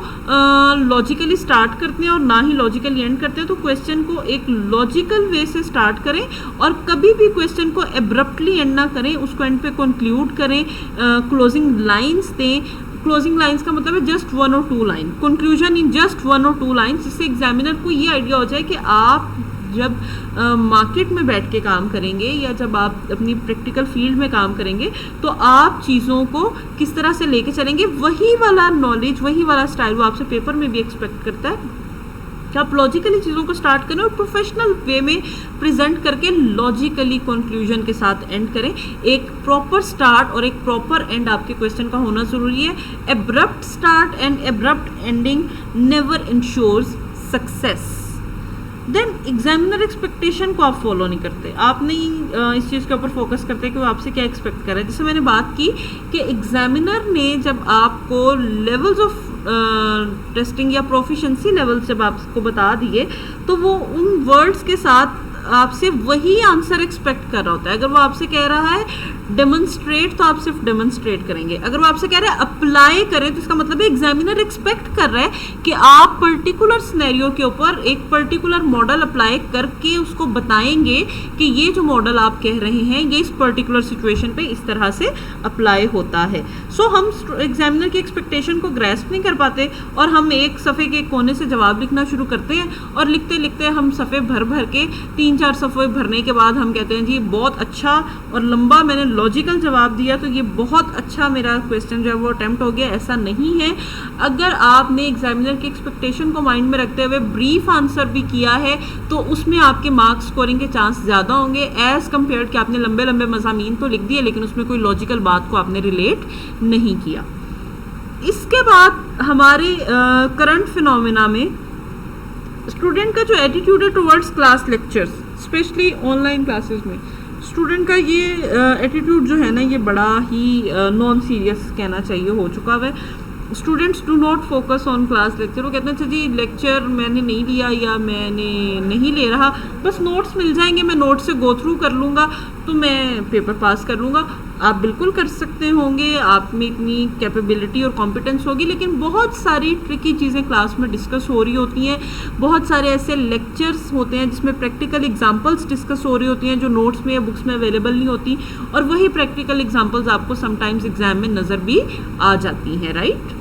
A: लॉजिकली स्टार्ट करते हैं और ना ही लॉजिकली एंड करते हैं। तो क्वेश्चन को एक लॉजिकल वे से स्टार्ट करें और कभी भी क्वेश्चन को एब्रप्टली एंड ना करें, उसको एंड पे कंक्लूड करें, क्लोजिंग लाइंस दें। क्लोजिंग लाइंस का मतलब है just 1 or 2 line, conclusion in just 1 or 2 lines, जिससे एग्जामिनर को ये आइडिया हो जाए कि आप जब मार्केट में बैठ के काम करेंगे या जब आप अपनी प्रैक्टिकल फील्ड में काम करेंगे तो आप चीज़ों को किस तरह से लेके चलेंगे, वही वाला नॉलेज, वही वाला स्टाइल वो आपसे पेपर में भी एक्सपेक्ट करता है कि आप लॉजिकली चीज़ों को स्टार्ट करें और प्रोफेशनल वे में प्रेजेंट करके लॉजिकली कंक्लूजन के साथ एंड करें। एक प्रॉपर स्टार्ट और एक प्रॉपर एंड आपके क्वेश्चन का होना ज़रूरी है। Abrupt start and abrupt ending never ensures success. Then examiner expectation को आप फॉलो नहीं करते, आप नहीं इस चीज़ के ऊपर फोकस करते कि वो आपसे क्या एक्सपेक्ट कर रहा है। जैसे मैंने बात की कि एग्जामिनर ने जब आपको लेवल्स ऑफ टेस्टिंग या प्रोफिशिएंसी लेवल्स जब आपको बता दिए तो वो उन वर्ड्स के साथ आपसे वही आंसर एक्सपेक्ट कर रहा होता है। अगर वो आपसे कह रहा है डेमोन्स्ट्रेट तो आप सिर्फ डेमोन्स्ट्रेट करेंगे, अगर वो आपसे कह रहा है अप्लाई करें तो इसका मतलब है एग्जामिनर एक्सपेक्ट कर रहा है कि आप पर्टिकुलर सिनेरियो के ऊपर एक पर्टिकुलर मॉडल अप्लाई करके उसको बताएंगे कि ये जो मॉडल आप कह रहे हैं ये इस पर्टिकुलर सिचुएशन पे इस तरह से अप्लाई होता है। सो हम एग्जामिनर की एक्सपेक्टेशन को ग्रैस्प नहीं कर पाते और हम एक सफ़े के कोने से जवाब लिखना शुरू करते हैं और लिखते लिखते हम सफ़े भर भर के 3-4 सफ़े भरने के बाद हम कहते हैं जी बहुत अच्छा और लंबा मैंने लॉजिकल जवाब दिया तो ये बहुत अच्छा मेरा क्वेश्चन जो है वो अटेम्प्ट हो गया। ऐसा नहीं है। अगर आपने एग्जामिनर की एक्सपेक्टेशन को माइंड में रखते हुए ब्रीफ आंसर भी किया है तो उसमें आपके मार्क्स स्कोरिंग के चांस ज़्यादा होंगे एज़ कम्पेयर कि आपने लंबे लंबे मज़ामीन तो लिख दिए लेकिन उसमें कोई लॉजिकल बात को आपने रिलेट नहीं किया। इसके बाद हमारे करंट फिनोमेना में स्टूडेंट का जो एटीट्यूड है towards class lectures, specially online classes में स्टूडेंट का ये एटीट्यूड जो है ना ये बड़ा ही नॉन सीरियस कहना चाहिए हो चुका है। Students do not focus on class lecture. वो कहते हैं अच्छा जी लेक्चर मैंने नहीं लिया या मैंने नहीं ले रहा, बस नोट्स मिल जाएंगे, मैं नोट्स से गो थ्रू कर लूँगा तो मैं पेपर पास कर लूँगा। आप बिल्कुल कर सकते होंगे, आप में इतनी कैपेबिलिटी और कॉम्पिटेंस होगी, लेकिन बहुत सारी ट्रिकी चीज़ें क्लास में डिस्कस हो रही होती हैं। बहुत सारे ऐसे लेक्चर्स होते हैं जिसमें प्रैक्टिकल एग्जांपल्स डिस्कस हो रही होती हैं जो नोट्स में या बुक्स में अवेलेबल नहीं होती और वही प्रैक्टिकल एग्जांपल्स आपको समटाइम्स एग्जाम में नज़र भी आ जाती हैं, राइट।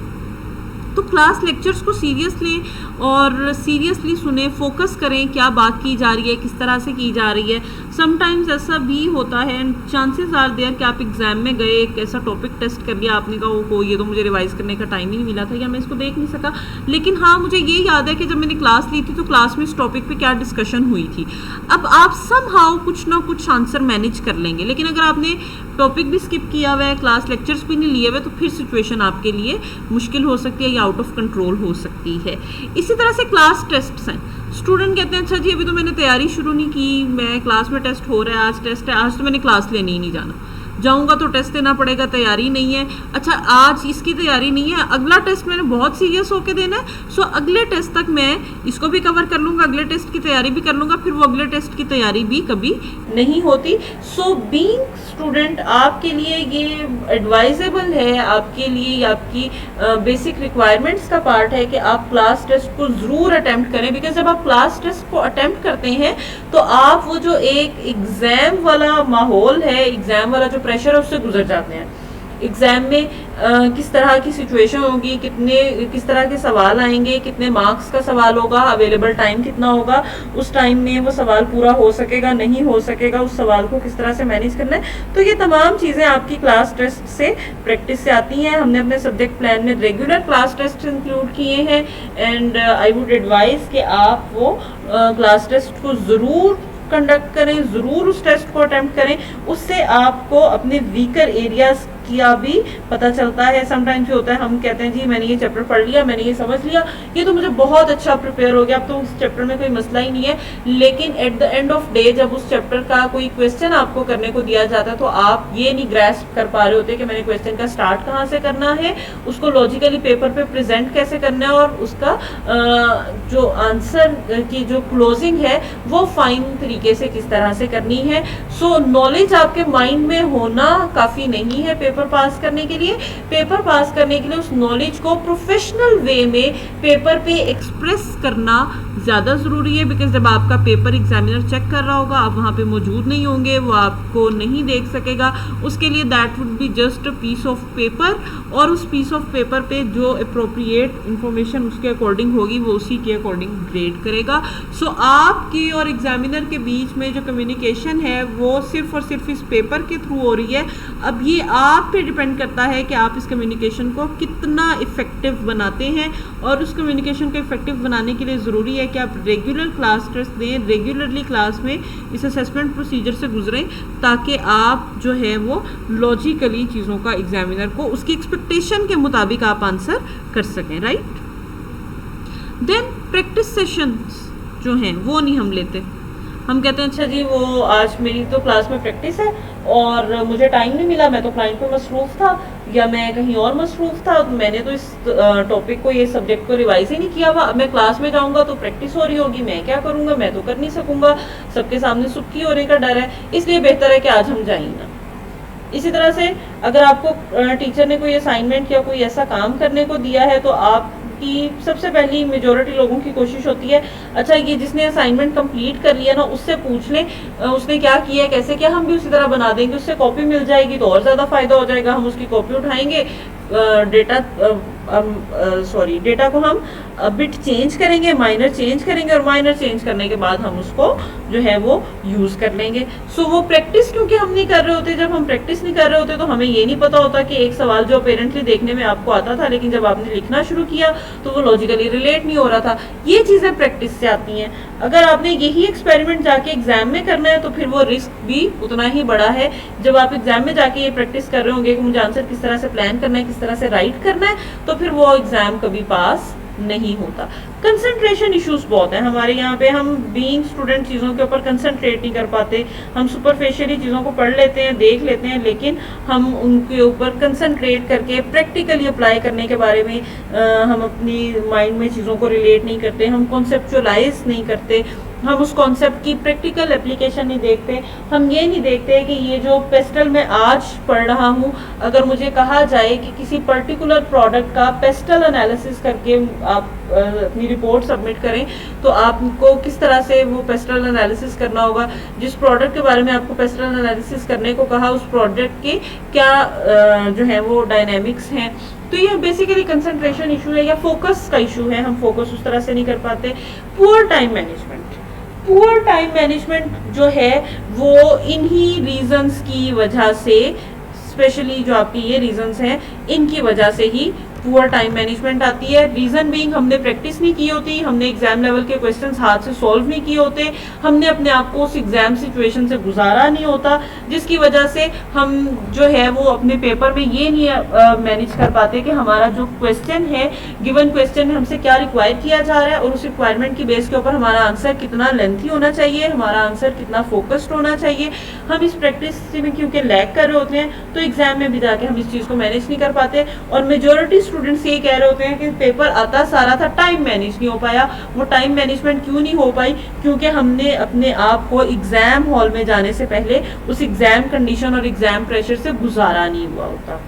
A: तो क्लास लेक्चर्स को सीरियस लें और सीरियसली सुने, फोकस करें क्या बात की जा रही है, किस तरह से की जा रही है। समटाइम्स ऐसा भी होता है एंड चांसेस आर देयर कि आप एग्जाम में गए, एक ऐसा टॉपिक टेस्ट कर लिया, आपने कहा वो ये तो मुझे रिवाइज करने का टाइम ही नहीं मिला था या मैं इसको देख नहीं सका, लेकिन हाँ मुझे ये याद है कि जब मैंने क्लास ली थी तो क्लास में इस टॉपिक पे क्या डिस्कशन हुई थी। अब आप समहाउ कुछ ना कुछ आंसर मैनेज कर लेंगे, लेकिन अगर आपने टॉपिक भी स्किप किया हुआ है, क्लास लेक्चर्स भी नहीं लिए हुए, तो फिर सिचुएशन आपके लिए मुश्किल हो सकती है या आउट ऑफ कंट्रोल हो सकती है। इसी तरह से क्लास टेस्ट्स हैं। स्टूडेंट कहते हैं अच्छा जी अभी तो मैंने तैयारी शुरू नहीं की, मैं क्लास में टेस्ट हो रहा है, आज टेस्ट है, आज तो मैंने क्लास लेने ही नहीं जाना, जाऊंगा तो टेस्ट देना पड़ेगा, तैयारी नहीं है। अच्छा आज इसकी तैयारी नहीं है, अगला टेस्ट मैंने बहुत सीरियस होकर देना है, सो अगले टेस्ट तक मैं इसको भी कवर कर लूँगा, अगले टेस्ट की तैयारी भी कर लूँगा, फिर वो अगले टेस्ट की तैयारी भी कभी नहीं होती। सो बीइंग स्टूडेंट आपके लिए ये एडवाइजेबल है, आपके लिए आपकी बेसिक रिक्वायरमेंट्स का पार्ट है कि आप क्लास टेस्ट को ज़रूर अटैम्प्ट करें, बिकॉज जब आप क्लास टेस्ट को अटैम्प्ट करते हैं तो आप वो जो एक एग्ज़ाम वाला माहौल है, एग्ज़ाम वाला जो प्रेशर है उससे गुजर जाते हैं। एग्ज़ाम में किस तरह की सिचुएशन होगी, किस तरह के सवाल आएंगे, कितने मार्क्स का सवाल होगा, अवेलेबल टाइम कितना होगा, उस टाइम में वो सवाल पूरा हो सकेगा नहीं हो सकेगा, उस सवाल को किस तरह से मैनेज करना है। तो ये तमाम चीज़ें आपकी क्लास टेस्ट से प्रैक्टिस से आती हैं। हमने अपने सब्जेक्ट प्लान में रेगुलर क्लास टेस्ट इंक्लूड किए हैं एंड आई वुड एडवाइज कि आप वो क्लास टेस्ट को ज़रूर कंडक्ट करें, ज़रूर उस टेस्ट को अटेम्प्ट करें, उससे आपको अपने वीकर एरियाज किया भी पता चलता है। समटाइम्स ये होता है हम कहते हैं जी मैंने ये चैप्टर पढ़ लिया, मैंने ये समझ लिया, ये तो मुझे बहुत अच्छा प्रिपेयर हो गया, अब तो उस चैप्टर में कोई मसला ही नहीं है, लेकिन at the end of day जब उस चैप्टर का कोई क्वेश्चन आपको करने को दिया जाता है तो आप ये नहीं ग्रैस्प कर पा रहे होते कि मैंने क्वेश्चन का स्टार्ट कहाँ से करना है, उसको लॉजिकली पेपर पे प्रेजेंट कैसे करना है और उसका जो आंसर की जो क्लोजिंग है वो फाइन तरीके से किस तरह से करनी है। सो नॉलेज आपके माइंड में होना काफ़ी नहीं है पेपर पेपर पास करने के लिए? पेपर पास करने के लिए उस नॉलेज को प्रोफेशनल वे में पेपर पे एक्सप्रेस करना ज़्यादा ज़रूरी है, बिकॉज जब आपका पेपर एग्जामिनर चेक कर रहा होगा, आप वहाँ पे मौजूद नहीं होंगे, वो आपको नहीं देख सकेगा। उसके लिए that would be just a piece of paper, और उस पीस ऑफ पेपर पे जो अप्रोप्रिएट इंफॉर्मेशन उसके अकॉर्डिंग होगी वो उसी के अकॉर्डिंग ग्रेड करेगा। सो आपकी और एग्जामिनर के बीच में जो कम्युनिकेशन है वो सिर्फ और सिर्फ इस पेपर के थ्रू हो रही है। अब ये आप पे डिपेंड करता है कि आप इस कम्युनिकेशन को कितना इफ़ेक्टिव बनाते हैं, और उस कम्युनिकेशन को इफ़ेक्टिव बनाने के लिए ज़रूरी है कि आप रेगुलर क्लास टेस्ट दें, रेगुलरली क्लास में इस असेसमेंट प्रोसीजर से गुजरें, ताकि आप जो है वो लॉजिकली चीज़ों का एग्जामिनर को उसकी एक्सपेक्टेशन के मुताबिक आप आंसर कर सकें, राइट। देन प्रैक्टिस सेशंस जो हैं वो नहीं हम लेते। हम कहते हैं अच्छा जी वो आज मेरी तो क्लास में प्रैक्टिस है और मुझे टाइम नहीं मिला, मैं तो क्लाइंट पे मसरूफ़ था या मैं कहीं और मसरूफ़ था, मैंने तो इस टॉपिक को, ये सब्जेक्ट को रिवाइज ही नहीं किया हुआ। अब मैं क्लास में जाऊंगा तो प्रैक्टिस हो रही होगी, मैं क्या करूंगा, मैं तो कर नहीं सकूंगा, सबके सामने सुक्की होने का डर है, इसलिए बेहतर है कि आज हम जाएं ना। इसी तरह से अगर आपको टीचर ने कोई असाइनमेंट या कोई ऐसा काम करने को दिया है तो आपकी सबसे पहली मेजॉरिटी लोगों की कोशिश होती है अच्छा ये जिसने असाइनमेंट कंप्लीट कर लिया ना उससे पूछ लें उसने क्या किया कैसे किया, हम भी उसी तरह बना देंगे, उससे कॉपी मिल जाएगी तो और ज़्यादा फ़ायदा हो जाएगा। हम उसकी कॉपी उठाएंगे, डेटा को हम बिट चेंज करेंगे, माइनर चेंज करेंगे, और माइनर चेंज करने के बाद हम उसको जो है वो यूज़ कर लेंगे। सो वो प्रैक्टिस क्योंकि हम नहीं कर रहे होते, जब हम प्रैक्टिस नहीं कर रहे होते तो हमें ये नहीं पता होता कि एक सवाल जो अपेरेंटली देखने में आपको आता था लेकिन जब आपने लिखना शुरू किया तो वो लॉजिकली रिलेट नहीं हो रहा था। ये चीज़ें प्रैक्टिस से आती हैं। अगर आपने यही एक्सपेरिमेंट जाके एग्जाम में करना है तो फिर वो रिस्क भी उतना ही बड़ा है। जब आप एग्जाम में जाके ये प्रैक्टिस कर रहे होंगे कि मुझे आंसर किस तरह से प्लान करना है, किस तरह से राइट करना है, तो फिर वो एग्जाम कभी पास नहीं होता। कंसंट्रेशन इश्यूज बहुत हैं हमारे यहाँ पे, हम बीइंग स्टूडेंट चीज़ों के ऊपर कंसंट्रेट नहीं कर पाते, हम सुपरफिशियली चीज़ों को पढ़ लेते हैं, देख लेते हैं, लेकिन हम उनके ऊपर कंसंट्रेट करके प्रैक्टिकली अप्लाई करने के बारे में हम अपनी माइंड में चीज़ों को रिलेट नहीं करते, हम कॉन्सेप्चुअलाइज नहीं करते, हम उस कॉन्सेप्ट की प्रैक्टिकल एप्लीकेशन नहीं देखते। हम ये नहीं देखते कि ये जो पेस्टल मैं आज पढ़ रहा हूँ, अगर मुझे कहा जाए कि किसी पर्टिकुलर प्रोडक्ट का पेस्टल एनालिसिस करके आप अपनी रिपोर्ट सबमिट करें तो आपको किस तरह से वो पेस्टल एनालिसिस करना होगा। जिस प्रोडक्ट के बारे में आपको पेस्टल एनालिसिस करने को कहा उस प्रोडक्ट के क्या जो है वो डायनेमिक्स हैं। तो ये बेसिकली कंसंट्रेशन इशू है या फोकस का इशू है, हम फोकस उस तरह से नहीं कर पाते। Poor time management, poor time management जो है वो इन्हीं रीजंस की वजह से, स्पेशली जो आपकी ये रीजंस हैं इनकी वजह से ही पुअर टाइम मैनेजमेंट आती है। रीजन बीइंग हमने प्रैक्टिस नहीं की होती, हमने एग्जाम लेवल के क्वेश्चंस हाथ से सॉल्व नहीं किए होते, हमने अपने आप को उस एग्जाम सिचुएशन से गुजारा नहीं होता, जिसकी वजह से हम जो है वो अपने पेपर में ये नहीं मैनेज कर पाते कि हमारा जो क्वेश्चन है, गिवन क्वेश्चन है, हमसे क्या रिक्वायर किया जा रहा है और उस रिक्वायरमेंट की बेस के ऊपर हमारा आंसर कितना लेंथी होना चाहिए, हमारा आंसर कितना फोकस्ड होना चाहिए। हम इस प्रैक्टिस में क्योंकि लैग कर रहे होते हैं तो एग्जाम में भी जाके हम इस चीज़ को मैनेज नहीं कर पाते, और मेजोरिटी स्टूडेंट्स ये कह रहे होते हैं कि पेपर आता सारा था, टाइम मैनेज नहीं हो पाया। वो टाइम मैनेजमेंट क्यों नहीं हो पाई? क्योंकि हमने अपने आप को एग्जाम हॉल में जाने से पहले उस एग्जाम कंडीशन और एग्जाम प्रेशर से गुजारा नहीं हुआ होता।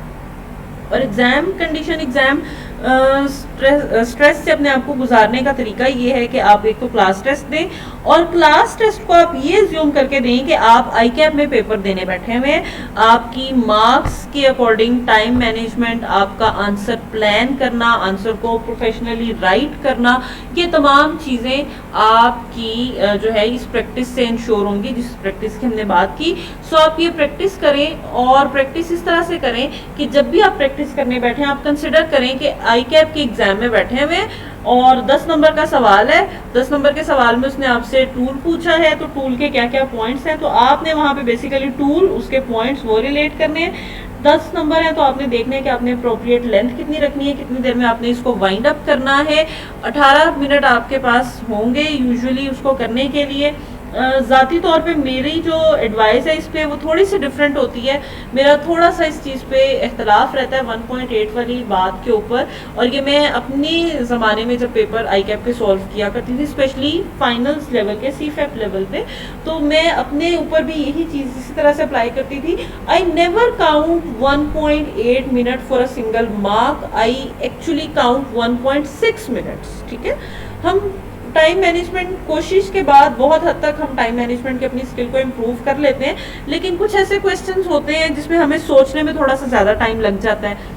A: और एग्जाम कंडीशन, एग्जाम स्ट्रेस से अपने आप को गुजारने का तरीका ये है कि आप एक तो क्लास टेस्ट दें, और क्लास टेस्ट को आप ये ज्यूम करके दें कि आप आई कैप में पेपर देने बैठे हुए हैं, आपकी मार्क्स के अकॉर्डिंग टाइम मैनेजमेंट, आपका आंसर प्लान करना, आंसर को प्रोफेशनली राइट करना, ये तमाम चीज़ें आपकी जो है इस प्रैक्टिस से इंश्योर होंगी, जिस प्रैक्टिस की हमने बात की। सो आप ये प्रैक्टिस करें, और प्रैक्टिस इस तरह से करें कि जब भी आप प्रैक्टिस करने बैठे आप कंसिडर करें कि आई कैप के एग्जाम में बैठे हुए और 10 नंबर का सवाल है, 10 नंबर के सवाल में उसने आपसे टूल पूछा है, तो टूल के क्या क्या पॉइंट्स हैं, तो आपने वहाँ पे बेसिकली टूल, उसके पॉइंट्स वो रिलेट करने हैं। 10 नंबर है तो आपने देखना है कि आपने अप्रोप्रिएट लेंथ कितनी रखनी है, कितनी देर में आपने इसको वाइंड अप करना है। 18 मिनट आपके पास होंगे यूजुअली उसको करने के लिए। ज़ाती तौर पे मेरी जो एडवाइस है इस पे वो थोड़ी सी डिफरेंट होती है। मेरा थोड़ा सा इस चीज़ पे इख्तलाफ रहता है 1.8 वाली बात के ऊपर, और ये मैं अपने ज़माने में जब पेपर आई कैप के सॉल्व किया करती थी, स्पेशली फाइनल्स लेवल के CFAP लेवल पे, तो मैं अपने ऊपर भी यही चीज़ इसी तरह से अप्लाई करती थी। I never count 1.8 minute for a single mark, I actually count 1.6 minutes. ठीक है, हम टाइम मैनेजमेंट कोशिश के बाद बहुत हद तक हम टाइम मैनेजमेंट की अपनी स्किल को इम्प्रूव कर लेते हैं, लेकिन कुछ ऐसे क्वेश्चंस होते हैं जिसमें हमें सोचने में थोड़ा सा ज़्यादा टाइम लग जाता है।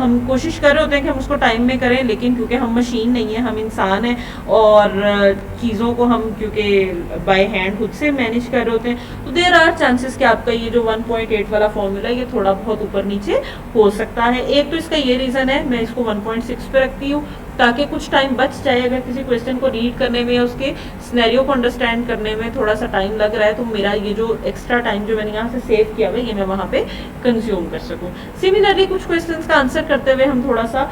A: हम कोशिश कर रहे होते हैं कि हम उसको टाइम में करें, लेकिन क्योंकि हम मशीन नहीं है, हम इंसान हैं, और चीज़ों को हम क्योंकि बाय हैंड खुद से मैनेज कर रहे होते हैं, तो देयर आर चांसेस कि आपका ये जो 1.8 वाला फॉर्मूला ये थोड़ा बहुत ऊपर नीचे हो सकता है। एक तो इसका ये रीज़न है, मैं इसको 1.6 पे रखती हूँ ताकि कुछ टाइम बच जाए। अगर किसी क्वेश्चन को रीड करने में या उसके सिनेरियो को अंडरस्टैंड करने में थोड़ा सा टाइम लग रहा है, तो मेरा ये जो एक्स्ट्रा टाइम जो मैंने यहाँ से सेव किया हुआ है ये मैं वहाँ पे कंज्यूम कर सकूँ। सिमिलरली कुछ क्वेश्चंस का आंसर करते हुए हम थोड़ा सा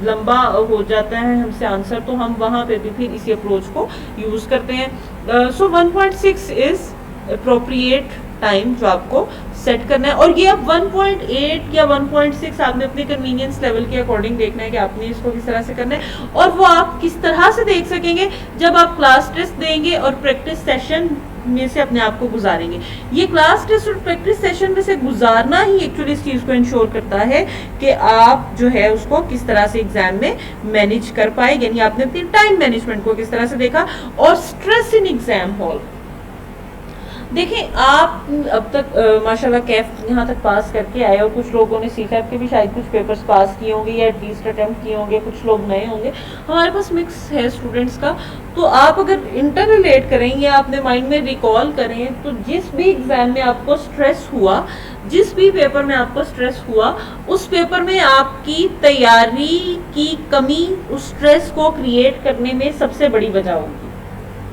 A: लंबा हो जाता है हमसे आंसर, तो हम वहाँ पे भी फिर इसी अप्रोच को यूज़ करते हैं। सो 1.6 इज अप्रोप्रिएट टाइम जो आपको सेट करना है, और ये अब 1.8 या 1.6 आपने अपने कन्वीनियंस लेवल के अकॉर्डिंग देखना है कि आपने इसको किस तरह से करना है, और वो आप किस तरह से देख सकेंगे जब आप क्लास टेस्ट देंगे और प्रैक्टिस सेशन में से अपने आप को गुजारेंगे। ये क्लास टेस्ट और प्रैक्टिस सेशन में से गुजारना ही एक्चुअली इस चीज़ को इंश्योर करता है कि आप जो है उसको किस तरह से एग्जाम में मैनेज कर पाए, यानी आपने अपनी टाइम मैनेजमेंट को किस तरह से देखा। और स्ट्रेस इन एग्जाम हॉल, देखें आप अब तक माशाल्लाह कैफ यहाँ तक पास करके आए, और कुछ लोगों ने CFAP के भी शायद कुछ पेपर्स पास किए होंगे या एटलीस्ट अटेम्प्ट किए होंगे, कुछ लोग नए होंगे, हमारे पास मिक्स है स्टूडेंट्स का। तो आप अगर इंटर रिलेट करें या अपने माइंड में रिकॉल करें, तो जिस भी एग्जाम में आपको स्ट्रेस हुआ, जिस भी पेपर में आपको स्ट्रेस हुआ, उस पेपर में आपकी तैयारी की कमी उस स्ट्रेस को क्रिएट करने में सबसे बड़ी वजह होगी।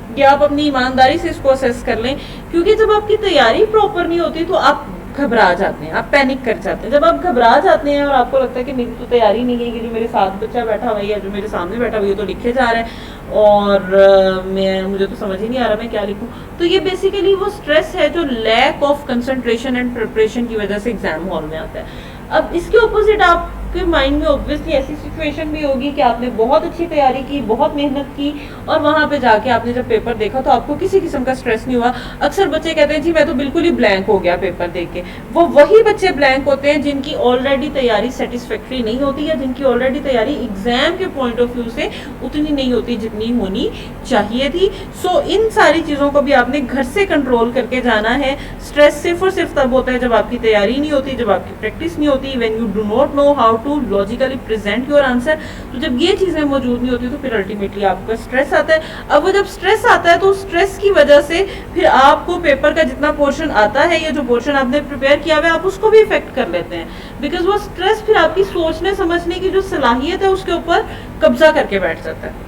A: कि आप अपनी ईमानदारी से इसको असेस कर लें, क्योंकि जब आपकी तैयारी प्रॉपर नहीं होती तो आप घबरा जाते हैं, आप पैनिक कर जाते हैं। जब आप घबरा जाते हैं और आपको लगता है कि मेरी तो तैयारी नहीं है, कि जो मेरे साथ बच्चा बैठा हुआ है या जो मेरे सामने बैठा हुआ है तो लिखे जा रहा है और मुझे तो समझ ही नहीं आ रहा मैं क्या लिखूं, तो ये बेसिकली वो स्ट्रेस है जो lack of concentration and preparation की वजह से एग्जाम हॉल में आता है। अब इसके ऑपोजिट आपके माइंड में ऑब्वियसली ऐसी सिचुएशन भी होगी कि आपने बहुत अच्छी तैयारी की, बहुत मेहनत की, और वहाँ पे जाके आपने जब पेपर देखा तो आपको किसी किस्म का स्ट्रेस नहीं हुआ। अक्सर बच्चे कहते हैं जी मैं तो बिल्कुल ही ब्लैंक हो गया पेपर देख के। वो वही बच्चे ब्लैंक होते हैं जिनकी ऑलरेडी तैयारी सेटिस्फैक्ट्री नहीं होती, या जिनकी ऑलरेडी तैयारी एग्जाम के पॉइंट ऑफ व्यू से उतनी नहीं होती जितनी होनी चाहिए थी। सो इन सारी चीज़ों को भी आपने घर से कंट्रोल करके जाना है। स्ट्रेस सिर्फ और सिर्फ तब होता है जब आपकी तैयारी नहीं होती, जब आपकी प्रैक्टिस नहीं होती, when you do not know how to logically present your answer. तो जब ये चीज़ें मौजूद नहीं होती तो फिर अल्टीमेटली आपका स्ट्रेस आता है। अब वो जब स्ट्रेस आता है तो स्ट्रेस की वजह से फिर आपको पेपर का जितना पोर्शन आता है या जो पोर्शन आपने प्रिपेयर किया हुआ है आप उसको भी इफेक्ट कर लेते हैं, बिकॉज वो स्ट्रेस फिर आपकी सोचने समझने की जो सलाहियत है उसके ऊपर कब्जा करके बैठ जाता है।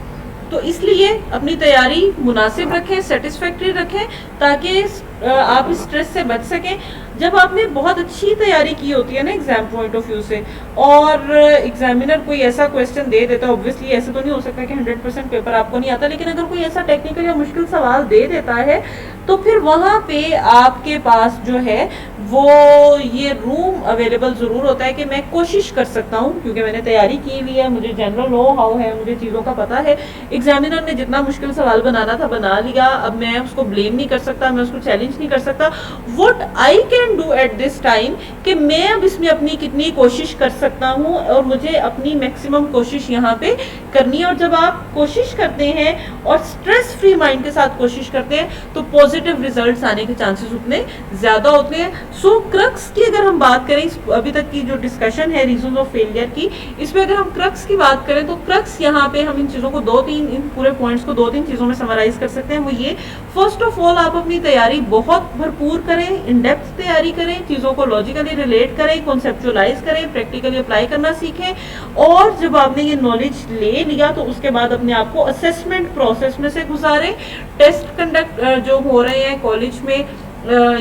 A: तो इसलिए अपनी तैयारी मुनासिब रखें, सेटिस्फैक्ट्री रखें, ताकि आप इस स्ट्रेस से बच सकें। जब आपने बहुत अच्छी तैयारी की होती है ना एग्जाम पॉइंट ऑफ व्यू से, और एग्जामिनर कोई ऐसा क्वेश्चन दे देता है, ऑब्वियसली ऐसे तो नहीं हो सकता कि 100% पेपर आपको नहीं आता, लेकिन अगर कोई ऐसा टेक्निकल या मुश्किल सवाल दे देता है तो फिर वहाँ पे आपके पास जो है वो ये रूम अवेलेबल ज़रूर होता है कि मैं कोशिश कर सकता हूँ, क्योंकि मैंने तैयारी की हुई है, मुझे जनरल नो हाउ है, मुझे चीज़ों का पता है। एग्जामिनर ने जितना मुश्किल सवाल बनाना था बना लिया, अब मैं उसको ब्लेम नहीं कर सकता, मैं उसको चैलेंज नहीं कर सकता। What I can do at this time कि मैं अब इसमें अपनी कितनी कोशिश कर सकता हूँ, और मुझे अपनी मैक्सिमम कोशिश यहाँ पे करनी है। और जब आप कोशिश करते हैं और स्ट्रेस फ्री माइंड के साथ कोशिश करते हैं तो पॉजिटिव रिजल्ट्स आने के चांसेस उतने ज़्यादा होते हैं। सो क्रक्स की अगर हम बात करें, अभी तक की जो डिस्कशन है रीजंस ऑफ फेलियर की, इसमें अगर हम क्रक्स की बात करें तो क्रक्स यहाँ पे हम इन चीज़ों को इन पूरे पॉइंट्स को 2-3 चीज़ों में समराइज कर सकते हैं। वो ये, फर्स्ट ऑफ ऑल आप अपनी तैयारी बहुत भरपूर करें, इन डेप्थ तैयारी करें, चीज़ों को लॉजिकली रिलेट करें, कॉन्सेप्चुअलाइज करें, प्रैक्टिकली अप्लाई करना सीखें। और जब आपने ये नॉलेज ले लिया तो उसके बाद अपने आप को असेसमेंट प्रोसेस में से गुजारें। टेस्ट कंडक्ट जो हो रहे हैं कॉलेज में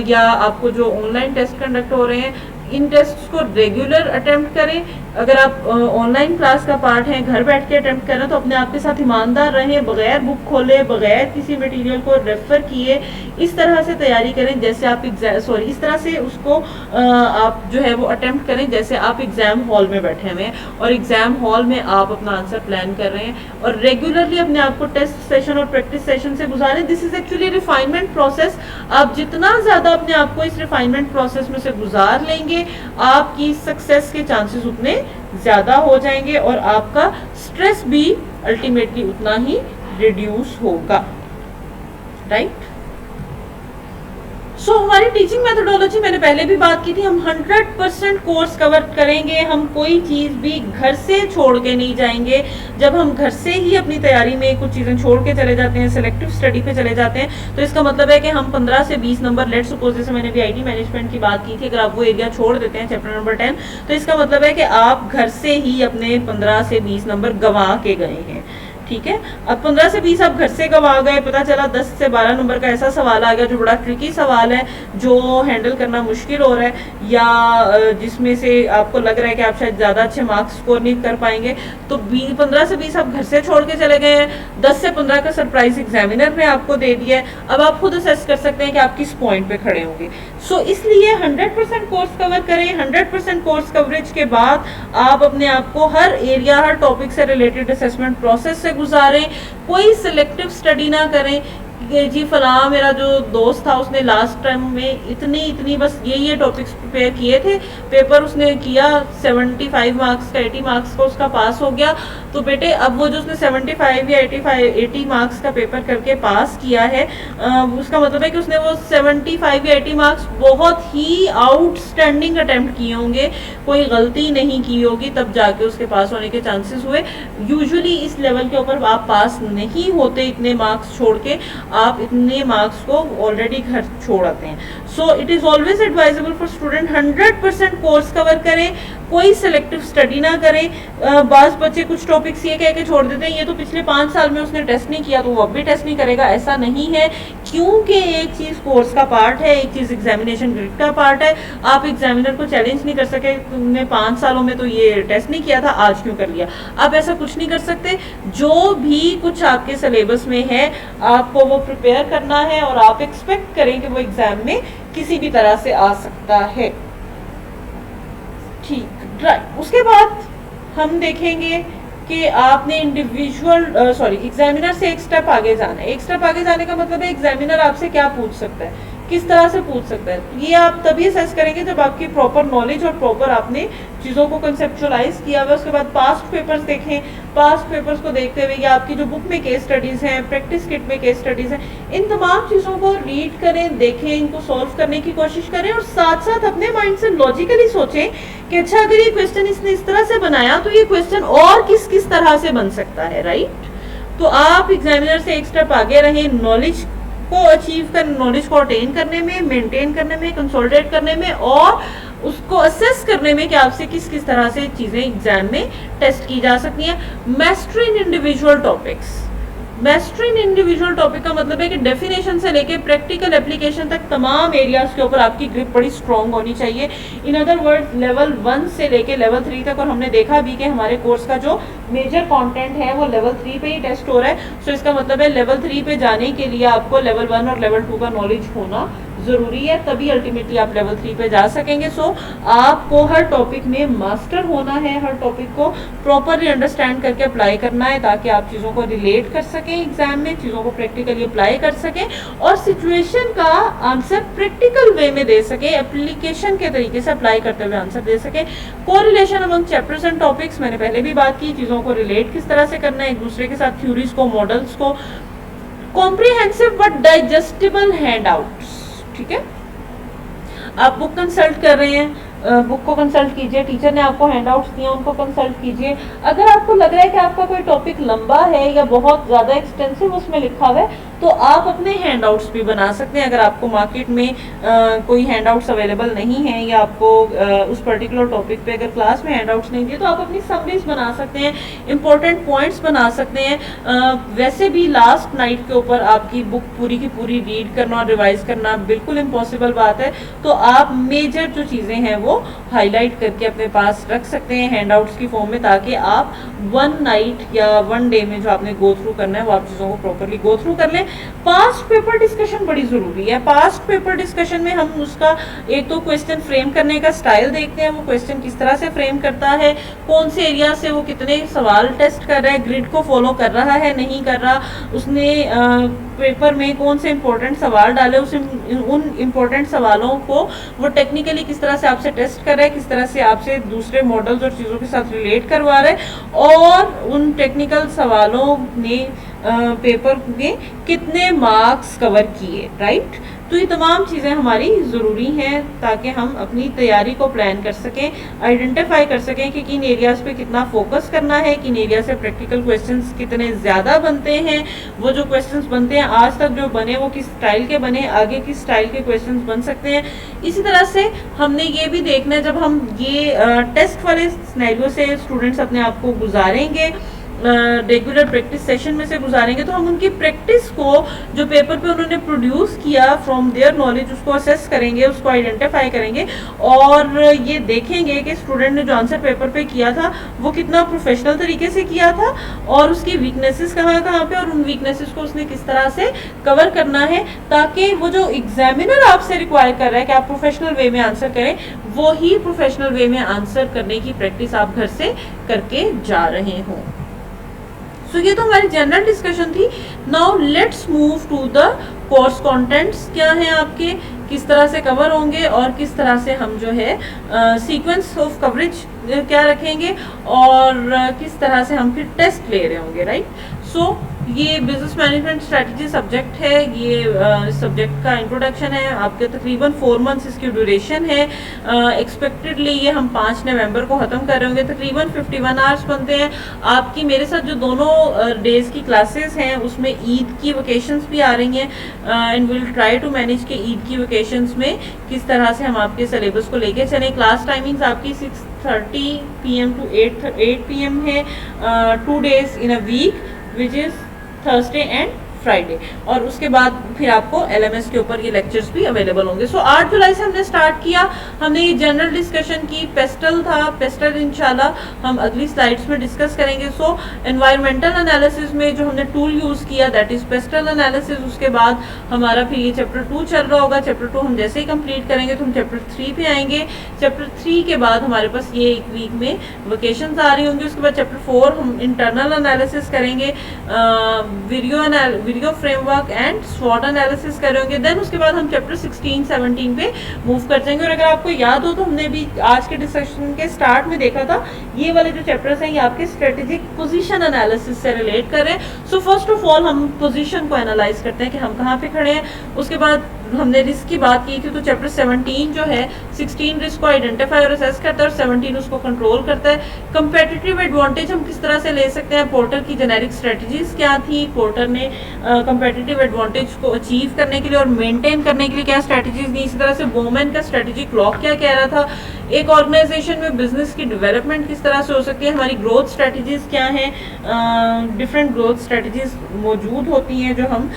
A: या आपको जो ऑनलाइन टेस्ट कंडक्ट हो रहे हैं, इन टेस्ट को रेगुलर अटेम्प्ट करें, अगर आप ऑनलाइन क्लास का पार्ट है, घर बैठ के अटेम्प्ट कर रहे हैं, तो अपने आप के साथ ईमानदार रहें, बगैर बुक खोले, बगैर किसी मटेरियल को रेफर किए इस तरह से तैयारी करें जैसे आप इस तरह से उसको आप जो है वो अटेम्प्ट करें जैसे आप एग्जाम हॉल में बैठे हुए हैं और एग्जाम हॉल में आप अपना आंसर प्लान कर रहे हैं और रेगुलरली अपने आप को टेस्ट सेशन और प्रैक्टिस सेशन से गुजारें। This is actually refinement process. आप जितना ज्यादा अपने आप को इस रिफाइनमेंट प्रोसेस में से गुजार लेंगे, आपकी सक्सेस के चांसेस उतने ज्यादा हो जाएंगे और आपका स्ट्रेस भी अल्टीमेटली उतना ही रिड्यूस होगा, राइट। सो हमारी टीचिंग मेथोडोलॉजी मैंने पहले भी बात की थी, हम 100% कोर्स कवर करेंगे, हम कोई चीज़ भी घर से छोड़ के नहीं जाएंगे। जब हम घर से ही अपनी तैयारी में कुछ चीज़ें छोड़ के चले जाते हैं, सिलेक्टिव स्टडी पे चले जाते हैं, तो इसका मतलब है कि हम 15 से 20 नंबर, लेट सपोज जैसे मैंने भी आईटी मैनेजमेंट की बात की थी, अगर आप वो एरिया छोड़ देते हैं चैप्टर नंबर 10, तो इसका मतलब है कि आप घर से ही अपने 15 से 20 नंबर गंवा के गए हैं, ठीक है। अब 15 से 20 आप घर से गवा गए, पता चला 10 से 12 नंबर का ऐसा सवाल आ गया जो बड़ा ट्रिकी सवाल है, जो हैंडल करना मुश्किल हो रहा है, या जिसमें से आपको लग रहा है कि आप शायद ज़्यादा अच्छे मार्क्स स्कोर नहीं कर पाएंगे, तो 15 से 20 आप घर से छोड़ के चले गए हैं, 10 से 15 का सरप्राइज एग्जामिनर ने आपको दे दिया है। अब आप खुद असेस कर सकते हैं कि आप किस पॉइंट पे खड़े होंगे। सो इसलिए 100% कोर्स कवर करें। 100% कोर्स कवरेज के बाद आप अपने आप को हर एरिया, हर टॉपिक से रिलेटेड असेसमेंट प्रोसेस से गुजारें। कोई सिलेक्टिव स्टडी ना करें जी फला मेरा जो दोस्त था उसने लास्ट टाइम में इतनी बस ये टॉपिक्स प्रिपेयर किए थे, पेपर उसने किया 75 मार्क्स का, 80 मार्क्स का उसका पास हो गया। तो बेटे अब वो जो उसने 75 या 80 मार्क्स का पेपर करके पास किया है, उसका मतलब है कि उसने वो 75 या 80 मार्क्स बहुत ही आउटस्टैंडिंग अटेम्प्ट किए होंगे, कोई गलती नहीं की होगी, तब जाके उसके पास होने के चांसेस हुए। यूजुअली इस लेवल के ऊपर आप पास नहीं होते, इतने मार्क्स छोड़ के आप इतने मार्क्स को ऑलरेडी घर छोड़ आते हैं। So it is always advisable for student 100% course cover करें, कोई सिलेक्टिव स्टडी ना करें। बास बच्चे कुछ टॉपिक्स ये कह के छोड़ देते हैं ये तो पिछले 5 साल में उसने टेस्ट नहीं किया तो वो अब भी टेस्ट नहीं करेगा, ऐसा नहीं है, क्योंकि एक चीज कोर्स का पार्ट है, एक चीज एग्जामिनेशन ग्रिड का पार्ट है। आप एग्जामिनर को चैलेंज नहीं कर सके तुमने 5 सालों में तो ये टेस्ट नहीं किया था, आज क्यों कर लिया, आप ऐसा कुछ नहीं कर सकते। जो भी कुछ आपके सिलेबस में है आपको वो प्रिपेयर करना है और आप एक्सपेक्ट करें कि वो एग्जाम में किसी भी तरह से आ सकता है, ठीक, राइट। उसके बाद हम देखेंगे कि आपने एग्जामिनर से एक स्टेप आगे जाना है। एक स्टेप आगे जाने का मतलब है एग्जामिनर आपसे क्या पूछ सकता है, किस तरह से पूछ सकता है, ये आप तभी असेस करेंगे जब आपकी प्रॉपर नॉलेज और प्रॉपर आपने चीज़ों को कंसेप्चुअलाइज किया हुआ। उसके बाद पास्ट पेपर्स देखें, पास्ट पेपर्स को देखते हुए या आपकी जो बुक में केस स्टडीज़ हैं, प्रैक्टिस किट में केस स्टडीज़ हैं, इन तमाम चीज़ों को रीड करें, देखें, इनको सॉल्व करने की कोशिश करें और साथ साथ अपने माइंड से लॉजिकली सोचें कि अच्छा अगर ये क्वेश्चन इसने इस तरह से बनाया तो ये क्वेश्चन और किस किस तरह से बन सकता है, राइट। तो आप एग्जामिनर से एक स्टेप आगे रहें, नॉलेज को अचीव कर, नॉलेज को अटेन करने में, मेंटेन करने में, कंसोलिडेट करने में और उसको असेस करने में कि आपसे किस किस तरह से चीजें एग्जाम में टेस्ट की जा सकती हैं। मैस्टरी इन इंडिविजुअल टॉपिक्स, मैस्टरी इन इंडिविजुअल टॉपिक का मतलब है कि डेफिनेशन से लेके प्रैक्टिकल एप्लीकेशन तक तमाम एरियाज के ऊपर आपकी ग्रिप बड़ी स्ट्रॉन्ग होनी चाहिए। इन अदर वर्ड लेवल 1 से लेके लेवल 3 तक, और हमने देखा भी कि हमारे कोर्स का जो मेजर कंटेंट है वो लेवल 3 पे ही टेस्ट हो रहा है। सो इसका मतलब है लेवल 3 पे जाने के लिए आपको लेवल 1 और लेवल 2 का नॉलेज होना ज़रूरी है, तभी अल्टीमेटली आप लेवल 3 पे जा सकेंगे। सो आपको हर टॉपिक में मास्टर होना है, हर टॉपिक को प्रॉपरली अंडरस्टैंड करके अप्लाई करना है ताकि आप चीज़ों को रिलेट कर सकें एग्जाम में, चीज़ों को प्रैक्टिकली अप्लाई कर सकें और सिचुएशन का आंसर प्रैक्टिकल वे में दे सकें, एप्लीकेशन के तरीके से अप्लाई करते हुए आंसर दे सकें। Correlation among chapters and topics, मैंने पहले भी बात की, चीज़ों को रिलेट किस तरह से करना है एक दूसरे के साथ, थ्योरीज को, मॉडल्स को। कॉम्प्रिहेंसिव बट डाइजेस्टिबल हैंडआउट्स, ठीक है। आप बुक कंसल्ट कर रहे हैं, बुक को कंसल्ट कीजिए, टीचर ने आपको हैंडआउट्स दिए उनको कंसल्ट कीजिए। अगर आपको लग रहा है कि आपका कोई टॉपिक लंबा है या बहुत ज़्यादा एक्सटेंसिव उसमें लिखा हुआ है तो आप अपने हैंडआउट्स भी बना सकते हैं। अगर आपको मार्केट में कोई हैंडआउट्स अवेलेबल नहीं है या आपको उस पर्टिकुलर टॉपिक पे अगर क्लास में हैंडआउट्स नहीं दिए तो आप अपनी समरीज बना सकते हैं, इंपॉर्टेंट पॉइंट्स बना सकते हैं। वैसे भी लास्ट नाइट के ऊपर आपकी बुक पूरी की पूरी रीड करना और रिवाइज करना बिल्कुल इम्पॉसिबल बात है, तो आप मेजर जो चीज़ें हैं वो वो हाईलाइट करके अपने पास रख सकते हैं हैंडआउट्स की फॉर्म में, ताकि आप वन नाइट या वन डे में जो आपने गो थ्रू करना है वो आप चीज़ों को प्रॉपरली गो थ्रू कर लें। पास्ट पेपर डिस्कशन बड़ी ज़रूरी है। पास्ट पेपर डिस्कशन में हम उसका एक तो क्वेश्चन फ्रेम करने का स्टाइल देखते हैं, वो क्वेश्चन किस तरह से फ्रेम करता है, कौन से एरिया से वो कितने सवाल टेस्ट कर रहा है, ग्रिड को फॉलो कर रहा है नहीं कर रहा, उसने पेपर में कौन से इंपॉर्टेंट सवाल डाले, उन इंपॉर्टेंट सवालों को वो टेक्निकली किस तरह से आपसे टेस्ट कर रहा है, किस तरह से आपसे दूसरे मॉडल्स और चीज़ों के साथ रिलेट करवा रहा है, और उन टेक्निकल सवालों ने पेपर में कितने मार्क्स कवर किए, राइट। तो ये तमाम चीज़ें हमारी ज़रूरी हैं ताकि हम अपनी तैयारी को प्लान कर सकें, आइडेंटिफाई कर सकें कि किन एरियाज़ पे कितना फोकस करना है, किन एरिया से प्रैक्टिकल क्वेश्चंस कितने ज़्यादा बनते हैं, वो जो क्वेश्चंस बनते हैं आज तक जो बने वो किस स्टाइल के बने, आगे किस स्टाइल के क्वेश्चंस बन सकते हैं। इसी तरह से हमने ये भी देखना है, जब हम ये टेस्ट वाले सिनेरियो से स्टूडेंट्स अपने आप को गुजारेंगे, रेगुलर प्रैक्टिस सेशन में से गुजारेंगे, तो हम उनकी प्रैक्टिस को जो पेपर पे उन्होंने प्रोड्यूस किया फ्रॉम देयर नॉलेज उसको असेस करेंगे, उसको आइडेंटिफाई करेंगे और ये देखेंगे कि स्टूडेंट ने जो आंसर पेपर पे किया था वो कितना प्रोफेशनल तरीके से किया था और उसकी वीकनेसेस कहाँ कहाँ पे और उन वीकनेसेस को उसने किस तरह से कवर करना है, ताकि वो जो एग्जामिनर आपसे रिक्वायर कर रहा है कि आप प्रोफेशनल वे में आंसर करें, वो ही प्रोफेशनल वे में आंसर करने की प्रैक्टिस आप घर से करके जा रहे हों। सो ये तो हमारी जनरल डिस्कशन थी। Now let's move to the course contents. क्या हैं आपके, किस तरह से कवर होंगे और किस तरह से हम जो है सीक्वेंस ऑफ कवरेज क्या रखेंगे और किस तरह से हम फिर टेस्ट ले रहे होंगे, राइट। सो ये बिजनेस मैनेजमेंट स्ट्रेटजी सब्जेक्ट है, ये सब्जेक्ट का इंट्रोडक्शन है, आपके तकरीबन 4 मंथ्स इसकी ड्यूरेशन है। एक्सपेक्टेडली ये हम 5 नवंबर को ख़त्म कर रहे होंगे, तकरीबन 51 आवर्स बनते हैं। आपकी मेरे साथ जो दोनों डेज़ की क्लासेस हैं उसमें ईद की वकेशंस भी आ रही हैं and will try to manage के ईद की वकेशंस में किस तरह से हम आपके सिलेबस को लेके चलें। क्लास टाइमिंग्स आपकी 6:30 PM टू 8 PM है, 2 days in a week which is Thursday and Friday, और उसके बाद फिर आपको LMS के ऊपर ये लेक्चर्स भी अवेलेबल होंगे। सो 8 जुलाई से हमने स्टार्ट किया, हमने ये जनरल डिस्कशन की, पेस्टल था, पेस्टल इंशाल्लाह हम अगली स्लाइड्स में डिस्कस करेंगे। सो एनवायरमेंटल एनालिसिस में जो हमने टूल यूज़ किया दैट इज़ पेस्टल एनालिसिस, उसके बाद हमारा फिर ये चैप्टर 2 चल रहा होगा। चैप्टर 2 हम जैसे ही कंप्लीट करेंगे तो हम चैप्टर 3 पे आएंगे। चैप्टर 3 के बाद हमारे पास ये एक वीक में वेकेशंस आ रही होंगी। उसके बाद चैप्टर 4 हम इंटरनल एनालिसिस करेंगे, वीडियो फ्रेमवर्क एंड स्वॉट एनालिसिस करेंगे। देन उसके बाद हम चैप्टर 16-17 पे मूव कर जाएंगे। और अगर आपको याद हो तो हमने भी आज के डिस्कशन के स्टार्ट में देखा था, ये वाले जो चैप्टर्स हैं ये आपके स्ट्रेटेजिक पोजीशन एनालिसिस से रिलेट कर रहे हैं। सो फर्स्ट ऑफ ऑल हम पोजीशन को एनालाइज करते हैं कि हम कहाँ पे खड़े हैं। उसके बाद हमने रिस्क की बात की थी, तो चैप्टर 17 जो है 16 रिस्क को आइडेंटिफाई और असेस करता है और 17 उसको कंट्रोल करता है। कंपेटिटिव एडवांटेज हम किस तरह से ले सकते हैं, पोर्टर की जेनेरिक स्ट्रेटजीज क्या थी, पोर्टर ने कंपेटिटिव एडवांटेज को अचीव करने के लिए और मेंटेन करने के लिए क्या स्ट्रेटजीज दी। इसी तरह से बोमैन का स्ट्रेटेजिक लॉ क्या कह रहा था, एक ऑर्गेनाइजेशन में बिजनेस की डेवलपमेंट किस तरह से हो सकती है, हमारी ग्रोथ स्ट्रेटजीज क्या हैं, डिफरेंट ग्रोथ स्ट्रेटजीज मौजूद होती हैं जो हम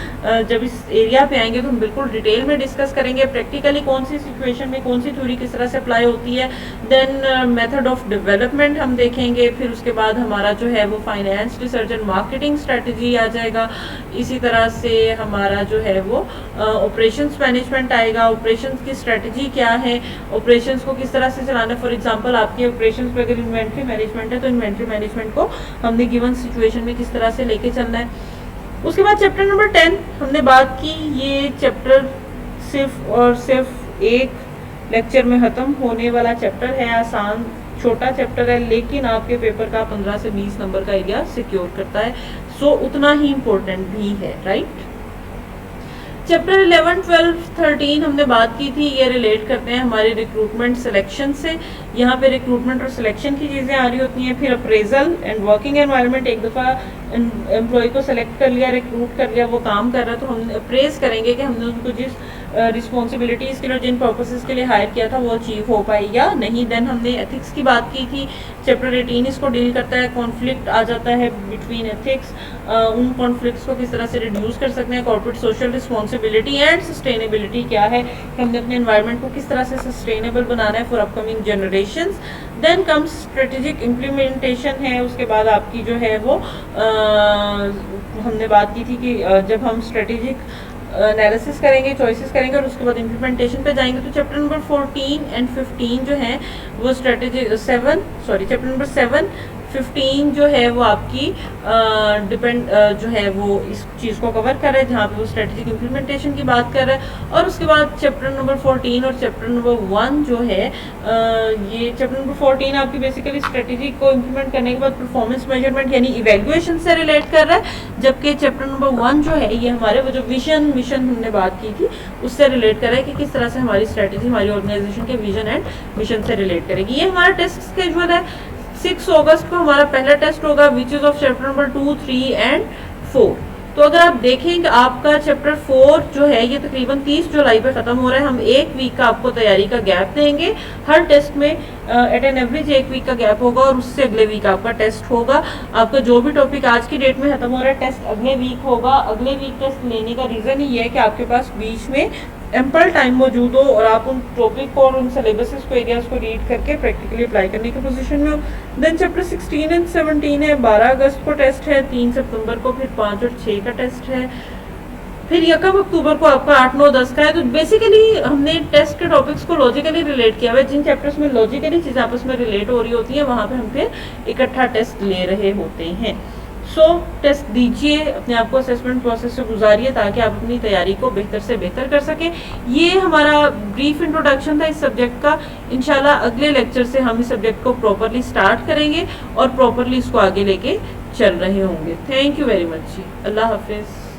A: जब इस एरिया पे आएंगे तो हम बिल्कुल डिटेल में डिस्कस करेंगे। प्रैक्टिकली कौन सी सिचुएशन में कौन सी थ्योरी किस तरह से अप्लाई होती है। देन मेथड ऑफ डेवलपमेंट हम देखेंगे। फिर उसके बाद हमारा जो है वो finance, research and marketing strategy आ जाएगा। इसी तरह से हमारा जो है वो ऑपरेशंस मैनेजमेंट आएगा, ऑपरेशंस की स्ट्रेटजी क्या है, ऑपरेशंस को किस तरह से चलाना। फॉर एग्जांपल आपके ऑपरेशंस पे अगर इन्वेंट्री मैनेजमेंट है तो इन्वेंट्री मैनेजमेंट को हमने गिवन सिचुएशन में किस तरह से लेके चलना है। उसके बाद चैप्टर नंबर 10 हमने बात की। ये चैप्टर सिर्फ और सिर्फ एक लेक्चर में ख़त्म होने वाला चैप्टर है, आसान छोटा चैप्टर है, लेकिन आपके पेपर का 15 से 20 नंबर का एरिया सिक्योर करता है। सो उतना ही इम्पोर्टेंट भी है, राइट। चैप्टर 11, 12, 13 हमने बात की थी, ये रिलेट करते हैं हमारे रिक्रूटमेंट सिलेक्शन से। यहाँ पे रिक्रूटमेंट और सिलेक्शन की चीज़ें आ रही होती हैं। फिर अप्रेजल एंड वर्किंग एनवायरनमेंट, एक दफ़ा एम्प्लॉय को सेलेक्ट कर लिया, रिक्रूट कर लिया, वो काम कर रहा है तो हम अप्रेज करेंगे कि हमने उनको जिस रिस्पॉन्सिबिलिटीज़ के लिए, जिन पर्पसेस के लिए हायर किया था, वो अचीव हो पाई या नहीं। देन हमने एथिक्स की बात की थी, चैप्टर 18 इसको डील करता है, कॉन्फ्लिक्ट आ जाता है बिटवीन एथिक्स, उन कॉन्फ्लिक्ट्स को किस तरह से रिड्यूस कर सकते हैं, corporate social responsibility and sustainability क्या है, हमने अपने एनवायरनमेंट को किस तरह से सस्टेनेबल बनाना है for upcoming generations. Then comes strategic implementation है, उसके बाद आपकी जो है वो हमने बात की थी कि जब हम स्ट्रेटेजिक एनालिसिस करेंगे, चॉइसेस करेंगे और उसके बाद इम्प्लीमेंटेशन पे जाएंगे, तो चैप्टर नंबर 14 एंड 15 जो है वो चैप्टर नंबर 7 15 जो है वो आपकी जो है वो इस चीज़ को कवर कर रहा है, जहाँ पे वो स्ट्रेटेजिक इम्प्लीमेंटेशन की बात कर रहा है। और उसके बाद चैप्टर नंबर 14 और चैप्टर नंबर 1 जो है ये चैप्टर नंबर 14 आपकी बेसिकली स्ट्रेटेजी को इम्प्लीमेंट करने के बाद परफॉर्मेंस मेजरमेंट यानी इवेल्युएशन से रिलेट कर रहा है, जबकि चैप्टर नंबर 1 जो है ये हमारे वो जो मिशन हमने बात की थी उससे रिलेट कर रहा है कि किस तरह से हमारी स्ट्रेटेजी हमारी ऑर्गेनाइजेशन के विजन एंड मिशन से रिलेट करेगी। ये हमारा टेस्ट स्केड्यूल है। 6 अगस्त को हमारा पहला टेस्ट होगा which is of chapter number 2, 3 and 4। तो अगर आप देखें कि आपका चैप्टर 4 जो है ये तकरीबन 30 जुलाई पे ख़त्म हो रहा है। हम 1 वीक का आपको तैयारी का गैप देंगे, हर टेस्ट में एट एन एवरेज 1 वीक का गैप होगा और उससे अगले वीक आपका टेस्ट होगा। आपका जो भी टॉपिक आज की डेट में ख़त्म हो रहा है टेस्ट अगले वीक होगा। अगले वीक टेस्ट लेने का रीज़न ही है कि आपके पास बीच में एम्पल टाइम मौजूद हो और आप उन टॉपिक को और उन सिलेबसेस को, एरियाज को रीड करके प्रैक्टिकली अप्लाई करने की पोजीशन में हो। देन चैप्टर 16 एंड 17 है, 12 अगस्त को टेस्ट है, 3 सितंबर को फिर 5 और 6 का टेस्ट है, फिर 1 अक्टूबर को आपका 8, 9, 10 का है। तो बेसिकली हमने टेस्ट के टॉपिक्स को लॉजिकली रिलेट किया हुआ है। जिन चैप्टर्स में लॉजिकली चीज़ें आपस में रिलेट हो रही होती हैं वहाँ पे हम फिर इकट्ठा टेस्ट ले रहे होते हैं। टेस्ट दीजिए, अपने आप को असेसमेंट प्रोसेस से गुजारिए ताकि आप अपनी तैयारी को बेहतर से बेहतर कर सकें। ये हमारा ब्रीफ इंट्रोडक्शन था इस सब्जेक्ट का। इंशाल्लाह अगले लेक्चर से हम इस सब्जेक्ट को प्रॉपरली स्टार्ट करेंगे और प्रॉपरली इसको आगे लेके चल रहे होंगे। थैंक यू वेरी मच जी, अल्लाह हाफिज़।